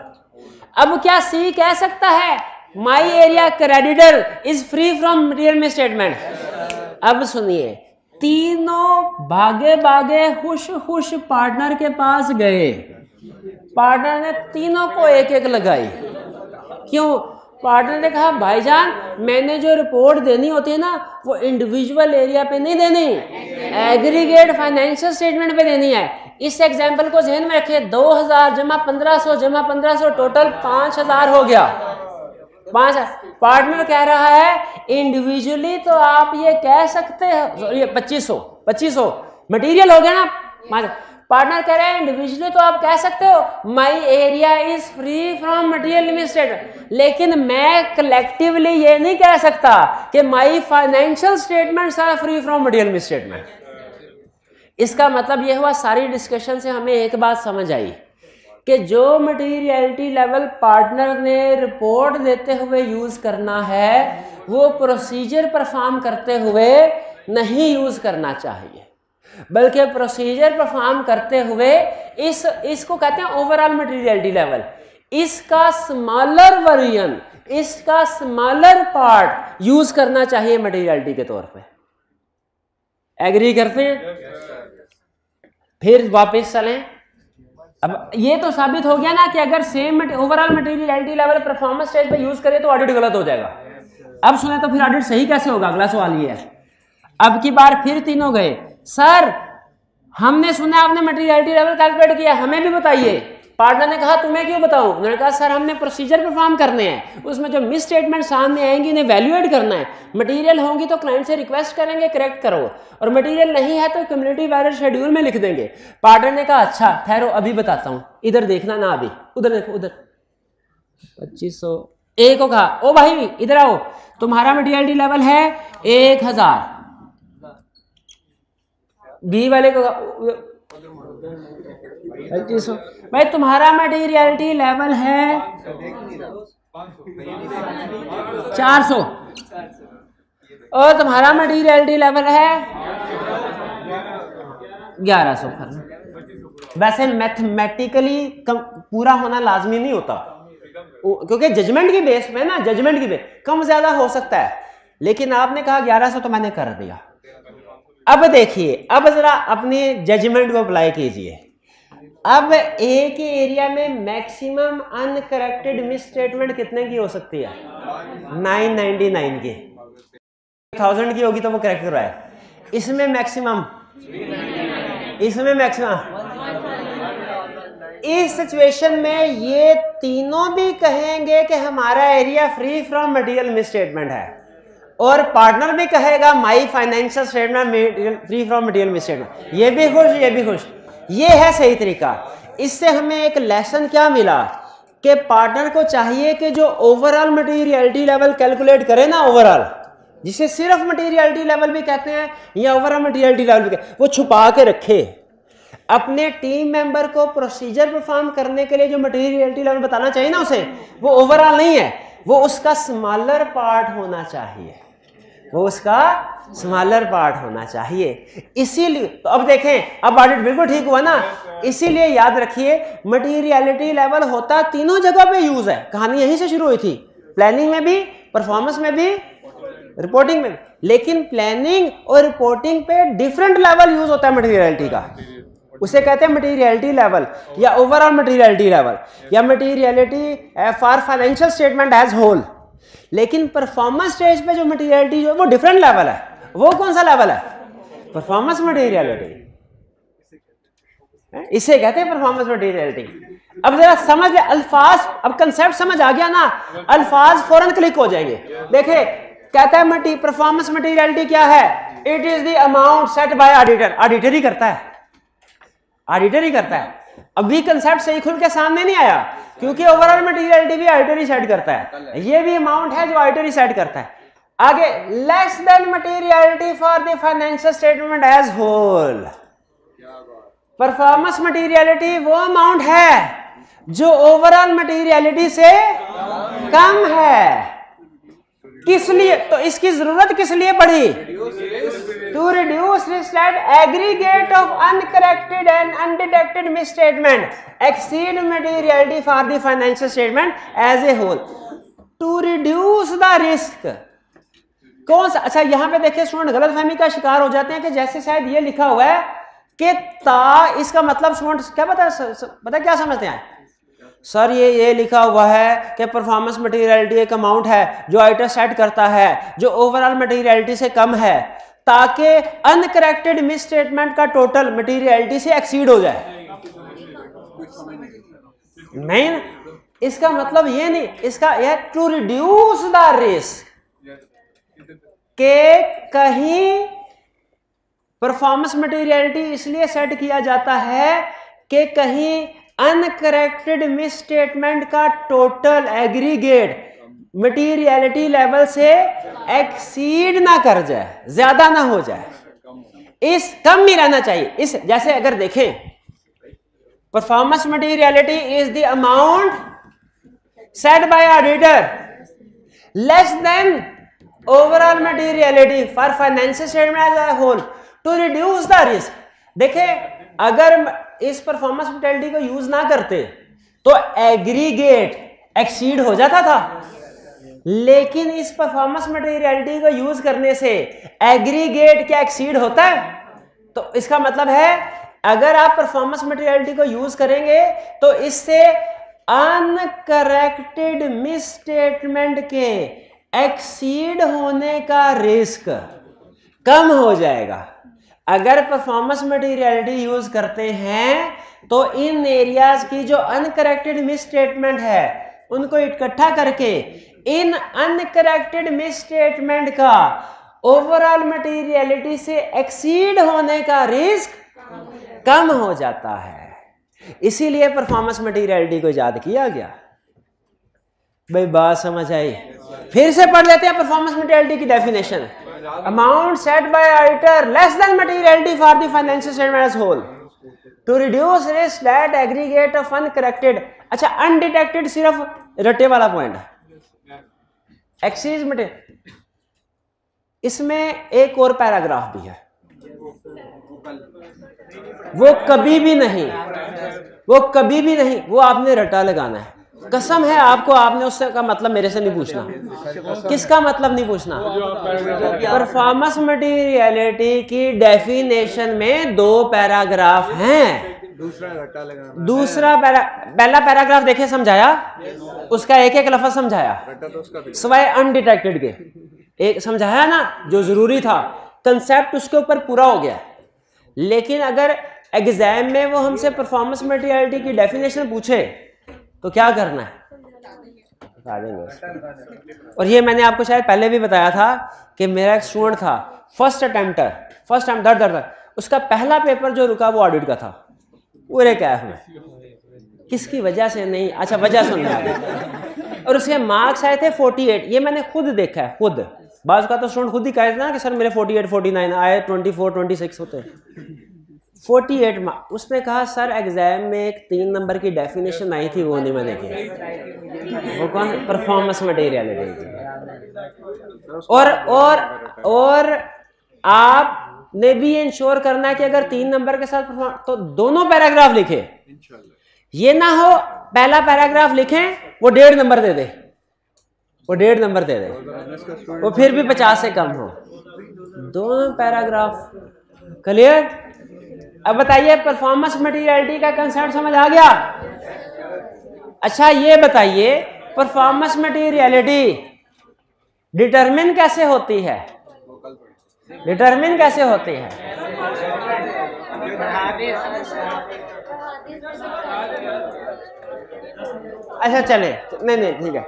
अब क्या सी कह सकता है my area creditor is free from material misstatement? अब सुनिए, तीनों भागे भागे खुश पार्टनर के पास गए, पार्टनर ने तीनों को एक एक लगाई। क्यों? पार्टनर ने कहा भाईजान मैंने जो रिपोर्ट देनी होती है ना वो इंडिविजुअल एरिया पे नहीं देनी, एग्रीगेट फाइनेंशियल स्टेटमेंट पे देनी है। इस एग्जांपल को ध्यान में रखिए, 2000 जमा 1500 जमा 1500 टोटल 5000 हो गया। 5000 पार्टनर कह रहा है इंडिविजुअली तो आप ये कह सकते हैं, ये 2500 मटेरियल हो गया ना। पार्टनर कह रहे हैं इंडिविजुअली तो आप कह सकते हो my area is free from material misstatement, लेकिन मैं कलेक्टिवली ये नहीं कह सकता कि my financial statements are free from material misstatement. इसका मतलब यह हुआ सारी डिस्कशन से हमें एक बात समझ आई कि जो मटेरियलिटी लेवल पार्टनर ने रिपोर्ट देते हुए यूज करना है वो प्रोसीजर परफॉर्म करते हुए नहीं यूज करना चाहिए, बल्कि प्रोसीजर परफॉर्म करते हुए इसको कहते हैं ओवरऑल मटेरियलिटी लेवल। इसका स्मॉलर वर्जन, इसका स्मॉलर पार्ट यूज करना चाहिए मटेरियलिटी के तौर पे। एग्री करते हैं? फिर वापस चलें। अब ये तो साबित हो गया ना कि अगर same overall materiality level performance stage पे यूज करें तो ऑडिट गलत हो जाएगा। अब सुने तो फिर ऑडिट सही कैसे होगा? अगला सवाल ये है। अब की बार फिर तीनों गए, सर हमने सुना आपने मटेरियलिटी लेवल कैलकुलेट किया, हमें भी बताइए। पार्टनर ने कहा तुम्हें क्यों बताऊं? उन्होंने कहा सर हमने प्रोसीजर परफॉर्म करने हैं, उसमें जो मिस स्टेटमेंट सामने आएंगी इन्हें वैल्यूएट करना है। मटेरियल होंगी तो क्लाइंट से रिक्वेस्ट करेंगे करेक्ट करो, और मटेरियल नहीं है तो कम्युनिटी वायरल शेड्यूल में लिख देंगे। पार्टनर ने कहा अच्छा ठहरो अभी बताता हूं, इधर देखना ना, अभी उधर देखो, उधर 2500। ए को कहा ओ भाई इधर आओ, तुम्हारा मटेरियलिटी लेवल है 1000। बी वाले को 3500। भाई तुम्हारा मटेरियलिटी लेवल है 400 और तुम्हारा मटेरियलिटी लेवल है 1100। वैसे मैथमेटिकली पूरा होना लाजमी नहीं होता, क्योंकि जजमेंट की बेस में ना, जजमेंट की बेस कम ज्यादा हो सकता है, लेकिन आपने कहा 1100 तो मैंने कर दिया। अब देखिए, अब जरा अपने जजमेंट को अप्लाई कीजिए। अब एक ही एरिया में मैक्सिमम अनकरेक्टेड मिस स्टेटमेंट कितने की हो सकती है? 999 की। 1000 की होगी तो वो करेक्ट करवाए। इसमें मैक्सिमम, इसमें मैक्सिमम। इस सिचुएशन में ये तीनों भी कहेंगे कि हमारा area free from material miss statement है, और पार्टनर भी कहेगा माई financial statement free from material miss statement. ये भी खुश, ये भी खुश। ये है सही तरीका। इससे हमें एक लेसन क्या मिला कि पार्टनर को चाहिए कि जो ओवरऑल मटेरियलिटी लेवल कैलकुलेट करे ना, ओवरऑल, जिसे सिर्फ मटेरियलिटी लेवल भी कहते हैं या ओवरऑल मटेरियलिटी लेवल भी कहते हैं, वो छुपा के रखे। अपने टीम मेंबर को प्रोसीजर परफॉर्म करने के लिए जो मटेरियलिटी लेवल बताना चाहिए ना उसे, वो ओवरऑल नहीं है, वो उसका स्मॉलर पार्ट होना चाहिए, वो उसका स्मॉलर पार्ट होना चाहिए। इसीलिए तो अब देखें, अब ऑडिट बिल्कुल ठीक हुआ ना। इसीलिए याद रखिए, मटेरियलिटी लेवल होता तीनों जगह पे यूज है। कहानी यहीं से शुरू हुई थी, प्लानिंग में भी, परफॉर्मेंस में भी, रिपोर्टिंग में। लेकिन प्लानिंग और रिपोर्टिंग पे डिफरेंट लेवल यूज होता है मटेरियलिटी का। उसे कहते हैं मटेरियलिटी लेवल या ओवरऑल मटेरियलिटी लेवल या materiality for financial statement as whole. लेकिन परफॉर्मेंस स्टेज पे जो मटेरियलिटी जो वो डिफरेंट लेवल है। वो कौन सा लेवल है? Performance materiality. इसे कहते हैं परफॉर्मेंस मटेरियलिटी। अब जरा समझ ले अल्फाज, अब कंसेप्ट समझ आ गया ना, अल्फाज फौरन क्लिक हो जाएंगे। देखे, कहता है परफॉर्मेंस मटेरियलिटी क्या है? It is the amount set by auditor. Auditor ही करता है, ऑडिटर ही करता है। अभी कंसेप्ट सही खुल के सामने नहीं आया, क्योंकि ओवरऑल मटेरियलिटी भी ऑडिटर ही सेट करता है। ये भी अमाउंट है जो ऑडिटर ही सेट करता है। आगे, less than materiality for the financial statement as whole. Performance materiality वो अमाउंट है जो ओवरऑल मटेरियलिटी से कम है। किस लिए? तो इसकी जरूरत किस लिए पड़ी? To reduce risk at aggregate of uncorrected and undetected misstatement exceed materiality for the financial statement as a whole. To reduce the risk कौन सा? अच्छा, यहां पे देखिए स्टूडेंट गलतफहमी का शिकार हो जाते हैं कि जैसे शायद ये लिखा हुआ है कि इसका मतलब स्टूडेंट क्या पता क्या समझते हैं? सर ये लिखा हुआ है कि परफॉर्मेंस मटेरियलिटी एक अमाउंट है जो ऑडिटर सेट करता है जो ओवरऑल मटेरियलिटी से कम है, ताकि अनकरेक्टेड मिस स्टेटमेंट का टोटल मटेरियलिटी से एक्सीड हो जाए। नहीं, इसका मतलब ये नहीं, इसका यह टू रिड्यूस द रिस्क के कहीं परफॉर्मेंस मटेरियलिटी इसलिए सेट किया जाता है कि कहीं अनकरेक्टेड मिस स्टेटमेंट का टोटल एग्रीगेट मटेरियलिटी लेवल से एक्सीड ना कर जाए, ज्यादा ना हो जाए, इस कम ही रहना चाहिए। इस जैसे अगर देखें, performance materiality is the amount set by auditor less than overall materiality for financial statement as a whole to reduce the risk. देखें, अगर इस परफॉर्मेंस मटेरियलिटी को यूज ना करते तो एग्रीगेट एक्सीड हो जाता था, लेकिन इस परफॉर्मेंस मटेरियलिटी को यूज करने से एग्रीगेट क्या एक्सीड होता है? तो इसका मतलब है अगर आप परफॉर्मेंस मटेरियलिटी को यूज करेंगे तो इससे अनकरेक्टेड मिस स्टेटमेंट के एक्सीड होने का रिस्क कम हो जाएगा। अगर परफॉर्मेंस मटेरियलिटी यूज करते हैं तो इन एरियाज की जो अनकरेक्टेड मिस स्टेटमेंट है उनको इकट्ठा करके इन अनकरेक्टेड मिस स्टेटमेंट का ओवरऑल मटेरियलिटी से एक्सीड होने का रिस्क कम हो जाता है। इसीलिए परफॉर्मेंस मटेरियलिटी को याद किया गया। भाई बात समझ आई? फिर से पढ़ लेते हैं परफॉर्मेंस मटेरियलिटी की definition. Amount set by auditor less than materiality for the financial statement as whole. To reduce risk that aggregate of uncorrected. अच्छा, अनडिटेक्टेड सिर्फ रटे वाला पॉइंट है, एक्सीज मटे। इसमें एक और पैराग्राफ भी है, वो कभी भी नहीं, वो कभी भी नहीं, वो आपने रटा लगाना है। कसम है आपको, आपने उससे का मतलब मेरे से नहीं पूछना। किसका मतलब नहीं पूछना? परफॉर्मेंस मटेरियलिटी की डेफिनेशन में 2 पैराग्राफ हैं। दूसरा पहला पैराग्राफ देखे समझाया, उसका एक एक लफ्ज समझाया सिवाय अनडिटेक्टेड के, एक समझाया ना जो जरूरी था, कंसेप्ट उसके ऊपर पूरा हो गया। लेकिन अगर एग्जाम में वो हमसे परफॉर्मेंस मटेरियलिटी की डेफिनेशन पूछे तो क्या करना है, बता देंगे। और ये मैंने आपको शायद पहले भी बताया था कि मेरा एक स्टूडेंट था, फर्स्ट टाइम दर उसका पहला पेपर जो रुका वो ऑडिट का था, पूरे कैफ में। किसकी वजह से नहीं, अच्छा वजह सुनने आ गई। और उसके मार्क्स आए थे 48। ये मैंने खुद देखा है, खुद। बाज का तो स्टूडेंट खुद ही कहते ना कि सर मेरे 48 49 आए, 24 26 होते। 48 मार्क्स। उसने कहा सर एग्जाम में एक 3 नंबर की डेफिनेशन आई थी, वो नहीं मैंने की। वो कौन? Performance materiality. और आपने भी इंश्योर करना है कि अगर 3 नंबर के साथ तो दोनों पैराग्राफ लिखे। ये ना हो पहला पैराग्राफ लिखें वो 1.5 नंबर दे दे, वो 1.5 नंबर दे दे, वो फिर भी 50 से कम हो। दोनों पैराग्राफ क्लियर। अब बताइए परफॉर्मेंस मटेरियलिटी का कंसेप्ट समझ आ गया? अच्छा ये बताइए परफॉर्मेंस मटेरियलिटी डिटरमिन कैसे होती है? डिटरमिन कैसे होती है? अच्छा चले, नहीं ठीक है,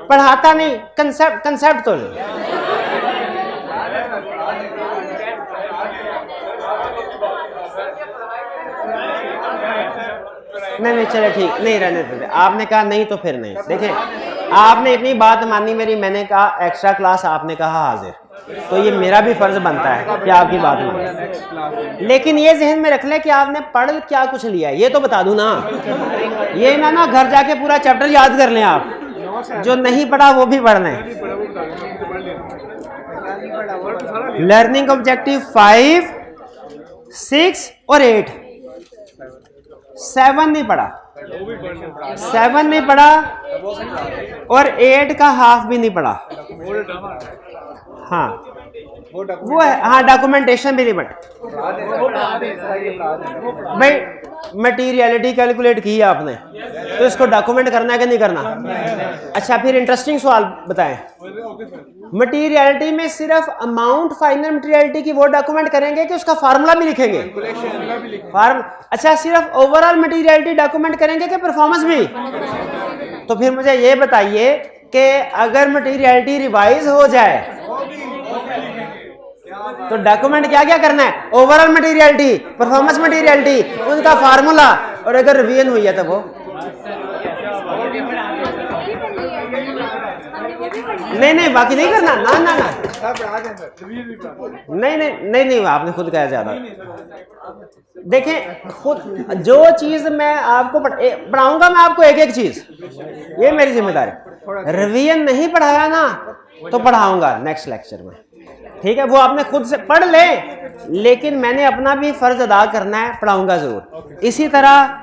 पढ़ाता नहीं, कंसेप्ट तो नहीं चले ठीक, नहीं रहने देते। आपने कहा नहीं तो फिर नहीं। देखें आपने इतनी बात मानी मेरी, मैंने कहा एक्स्ट्रा क्लास, आपने कहा हाजिर, तो ये मेरा भी फर्ज बनता है कि आपकी बात माने। लेकिन ये जहन में रख ले कि आपने पढ़ क्या कुछ लिया है, ये तो बता दूं ना। ये ना घर जाके पूरा चैप्टर याद कर लें आप, जो नहीं पढ़ा वो भी पढ़ लें। लर्निंग ऑब्जेक्टिव 5, 6 और 8, 7 नहीं पढ़ा, 7 नहीं पढ़ा और 8 का हाफ भी नहीं पढ़ा। हाँ वो है, हाँ डॉक्यूमेंटेशन भी नहीं पढ़ा। भाई मटीरियलिटी कैलकुलेट की है आपने, तो इसको डॉक्यूमेंट करना है कि नहीं करना? अच्छा फिर इंटरेस्टिंग सवाल बताएं। मटीरियलिटी में सिर्फ अमाउंट फाइनल मटीरियलिटी की वो डॉक्यूमेंट करेंगे कि उसका फार्मूला भी लिखेंगे? अच्छा सिर्फ ओवरऑल मटीरियलिटी डॉक्यूमेंट करेंगे कि परफॉर्मेंस भी? तो फिर मुझे ये बताइए कि अगर मटीरियलिटी रिवाइज हो जाए तो डॉक्यूमेंट क्या क्या करना है? ओवरऑल मटीरियलिटी, परफॉर्मेंस मटीरियलिटी, उनका फार्मूला, और अगर रिवीजन हुई है तो वो नहीं बाकी नहीं करना ना ना ना नहीं आपने खुद कहा ज्यादा। देखें खुद जो चीज मैं आपको पढ़ाऊंगा, मैं आपको एक एक चीज, ये मेरी जिम्मेदारी। रिवीजन नहीं पढ़ाया ना तो पढ़ाऊंगा नेक्स्ट लेक्चर में, ठीक है? वो आपने खुद से पढ़ ले, लेकिन मैंने अपना भी फर्ज अदा करना है, पढ़ाऊंगा जरूर। इसी तरह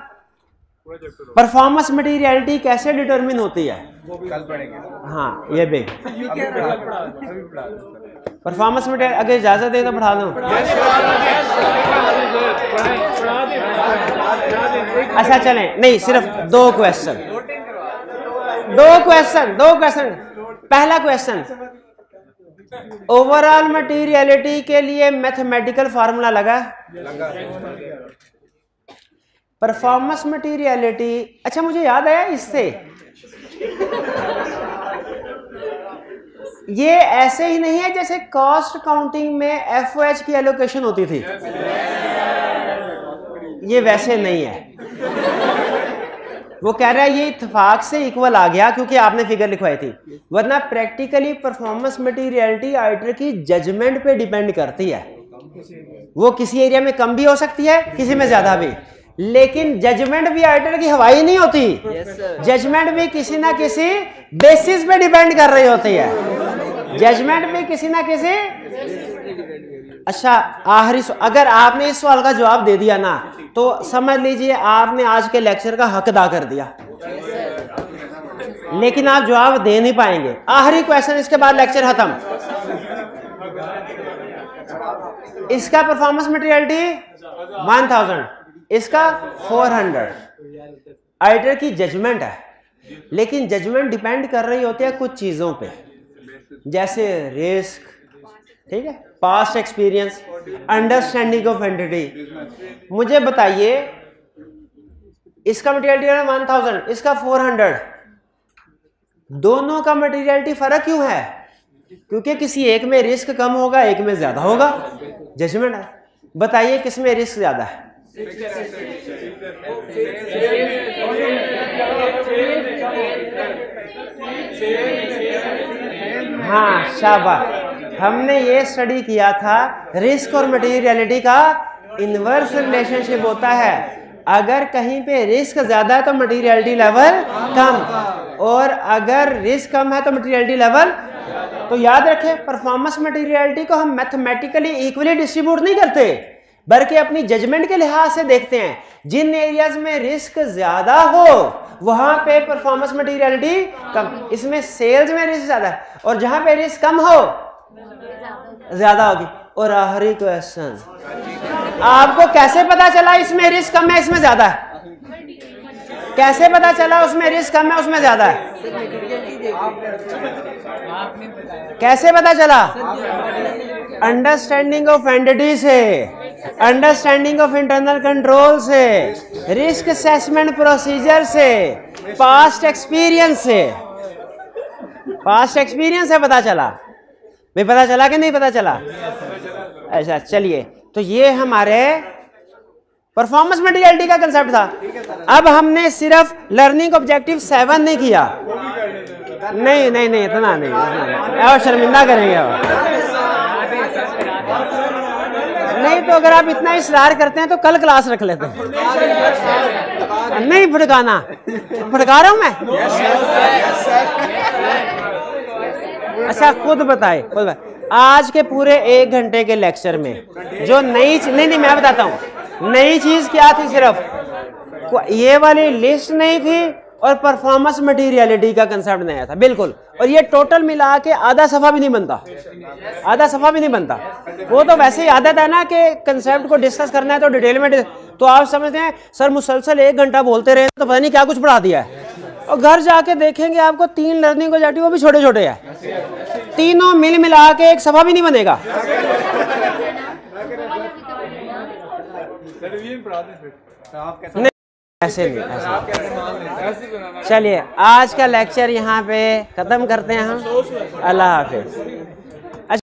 परफॉर्मेंस मटेरियलिटी कैसे डिटरमिन होती है वो भी कल पढ़ेंगे। हाँ ये भी परफॉर्मेंस मटेरियल, अगर इजाजत दे तो पढ़ा लो। अच्छा चलें, नहीं सिर्फ 2 क्वेश्चन। पहला क्वेश्चन, ओवरऑल मटेरियलिटी के लिए मैथमेटिकल फार्मूला लगा? परफॉर्मेंस मटेरियलिटी, अच्छा मुझे याद आया इससे, ये ऐसे ही नहीं है जैसे कॉस्ट काउंटिंग में एफओएच की एलोकेशन होती थी, ये वैसे नहीं है। वो कह रहा है ये इत्तेफाक से इक्वल आ गया क्योंकि आपने फिगर लिखवाई थी, वरना प्रैक्टिकली परफॉर्मेंस मटेरियलिटी ऑडिटर की जजमेंट पे डिपेंड करती है वो किसी एरिया में कम भी हो सकती है, किसी में ज्यादा भी। लेकिन जजमेंट भी ऑडिटर की हवाई नहीं होती, जजमेंट भी किसी ना किसी बेसिस पे डिपेंड कर रही होती है, जजमेंट भी किसी ना किसी। अच्छा आखिरी, अगर आपने इस सवाल का जवाब दे दिया ना तो समझ लीजिए आपने आज के लेक्चर का हक अदा कर दिया, लेकिन आप जवाब दे नहीं पाएंगे। आखिरी क्वेश्चन, इसके बाद लेक्चर खत्म। इसका परफॉर्मेंस मटेरियलिटी 1000, इसका 400। ऑडिटर की जजमेंट है, लेकिन जजमेंट डिपेंड कर रही होती है कुछ चीजों पे, जैसे रिस्क, ठीक है, past experience, understanding of entity. मुझे बताइए इसका मटेरियलिटी है 1000, इसका 400, दोनों का मटेरियलिटी फर्क क्यों है? क्योंकि किसी एक में रिस्क कम होगा, एक में ज्यादा होगा, जजमेंट है। बताइए किस में रिस्क ज्यादा है? हाँ शाबाश, हमने ये स्टडी किया था, रिस्क और मटेरियलिटी का इनवर्स रिलेशनशिप होता है। अगर कहीं पे रिस्क ज्यादा है तो मटेरियलिटी लेवल कम, और अगर रिस्क कम है तो मटेरियलिटी लेवल। तो याद रखें, परफॉर्मेंस मटेरियलिटी को हम मैथमेटिकली इक्वली डिस्ट्रीब्यूट नहीं करते, बल्कि अपनी जजमेंट के लिहाज से देखते हैं। जिन एरियाज में रिस्क ज्यादा हो वहां पे परफॉर्मेंस मटेरियलिटी कम, इसमें सेल्स में रिस्क ज्यादा है, और जहां पे रिस्क कम हो ज्यादा होगी। और आखिरी क्वेश्चन, आपको कैसे पता चला इसमें रिस्क कम है इसमें ज्यादा है? कैसे पता चला उसमें रिस्क कम है उसमें ज्यादा है? कैसे पता चला? अंडरस्टैंडिंग ऑफ एंटिटी से, अंडरस्टैंडिंग ऑफ इंटरनल कंट्रोल से, रिस्क असेसमेंट प्रोसीजर से, पास्ट एक्सपीरियंस से। पास्ट एक्सपीरियंस से पता चला भाई, पता चला कि नहीं पता चला? अच्छा चलिए, तो ये हमारे परफॉर्मेंस मटेरियलिटी का कंसेप्ट था। अब हमने सिर्फ लर्निंग ऑब्जेक्टिव 7 नहीं किया, नहीं नहीं नहीं इतना नहीं, और शर्मिंदा करेंगे और नहीं। तो अगर आप इतना इसरार करते हैं तो कल क्लास रख लेते हैं। नहीं भड़काना, भड़का रहा हूं मैं? अच्छा खुद बताए, खुद बताए। आज के पूरे 1 घंटे के लेक्चर में जो नई नहीं मैं बताता हूं, नई चीज क्या थी? सिर्फ ये वाली लिस्ट नहीं थी और परफॉर्मेंस मटेरियलिटी का कंसेप्ट नया था, बिल्कुल। और ये टोटल मिला के आधा सफा भी नहीं बनता, आधा सफा भी नहीं बनता। वो तो वैसे ही आदत है ना कि कंसेप्ट को डिस्कस करना है तो डिटेल में, तो आप समझते हैं सर मुसलसल 1 घंटा बोलते रहे तो पता नहीं क्या कुछ पढ़ा दिया है। और घर जाके देखेंगे आपको 3 लर्निंग ऑब्जेक्टिव, वो भी छोटे छोटे हैं, तीनों मिल मिला के एक सफा भी नहीं बनेगा। ऐसे नहीं, ऐसे। चलिए आज का लेक्चर यहाँ पे खत्म करते हैं हम। अल्लाह हाफिज।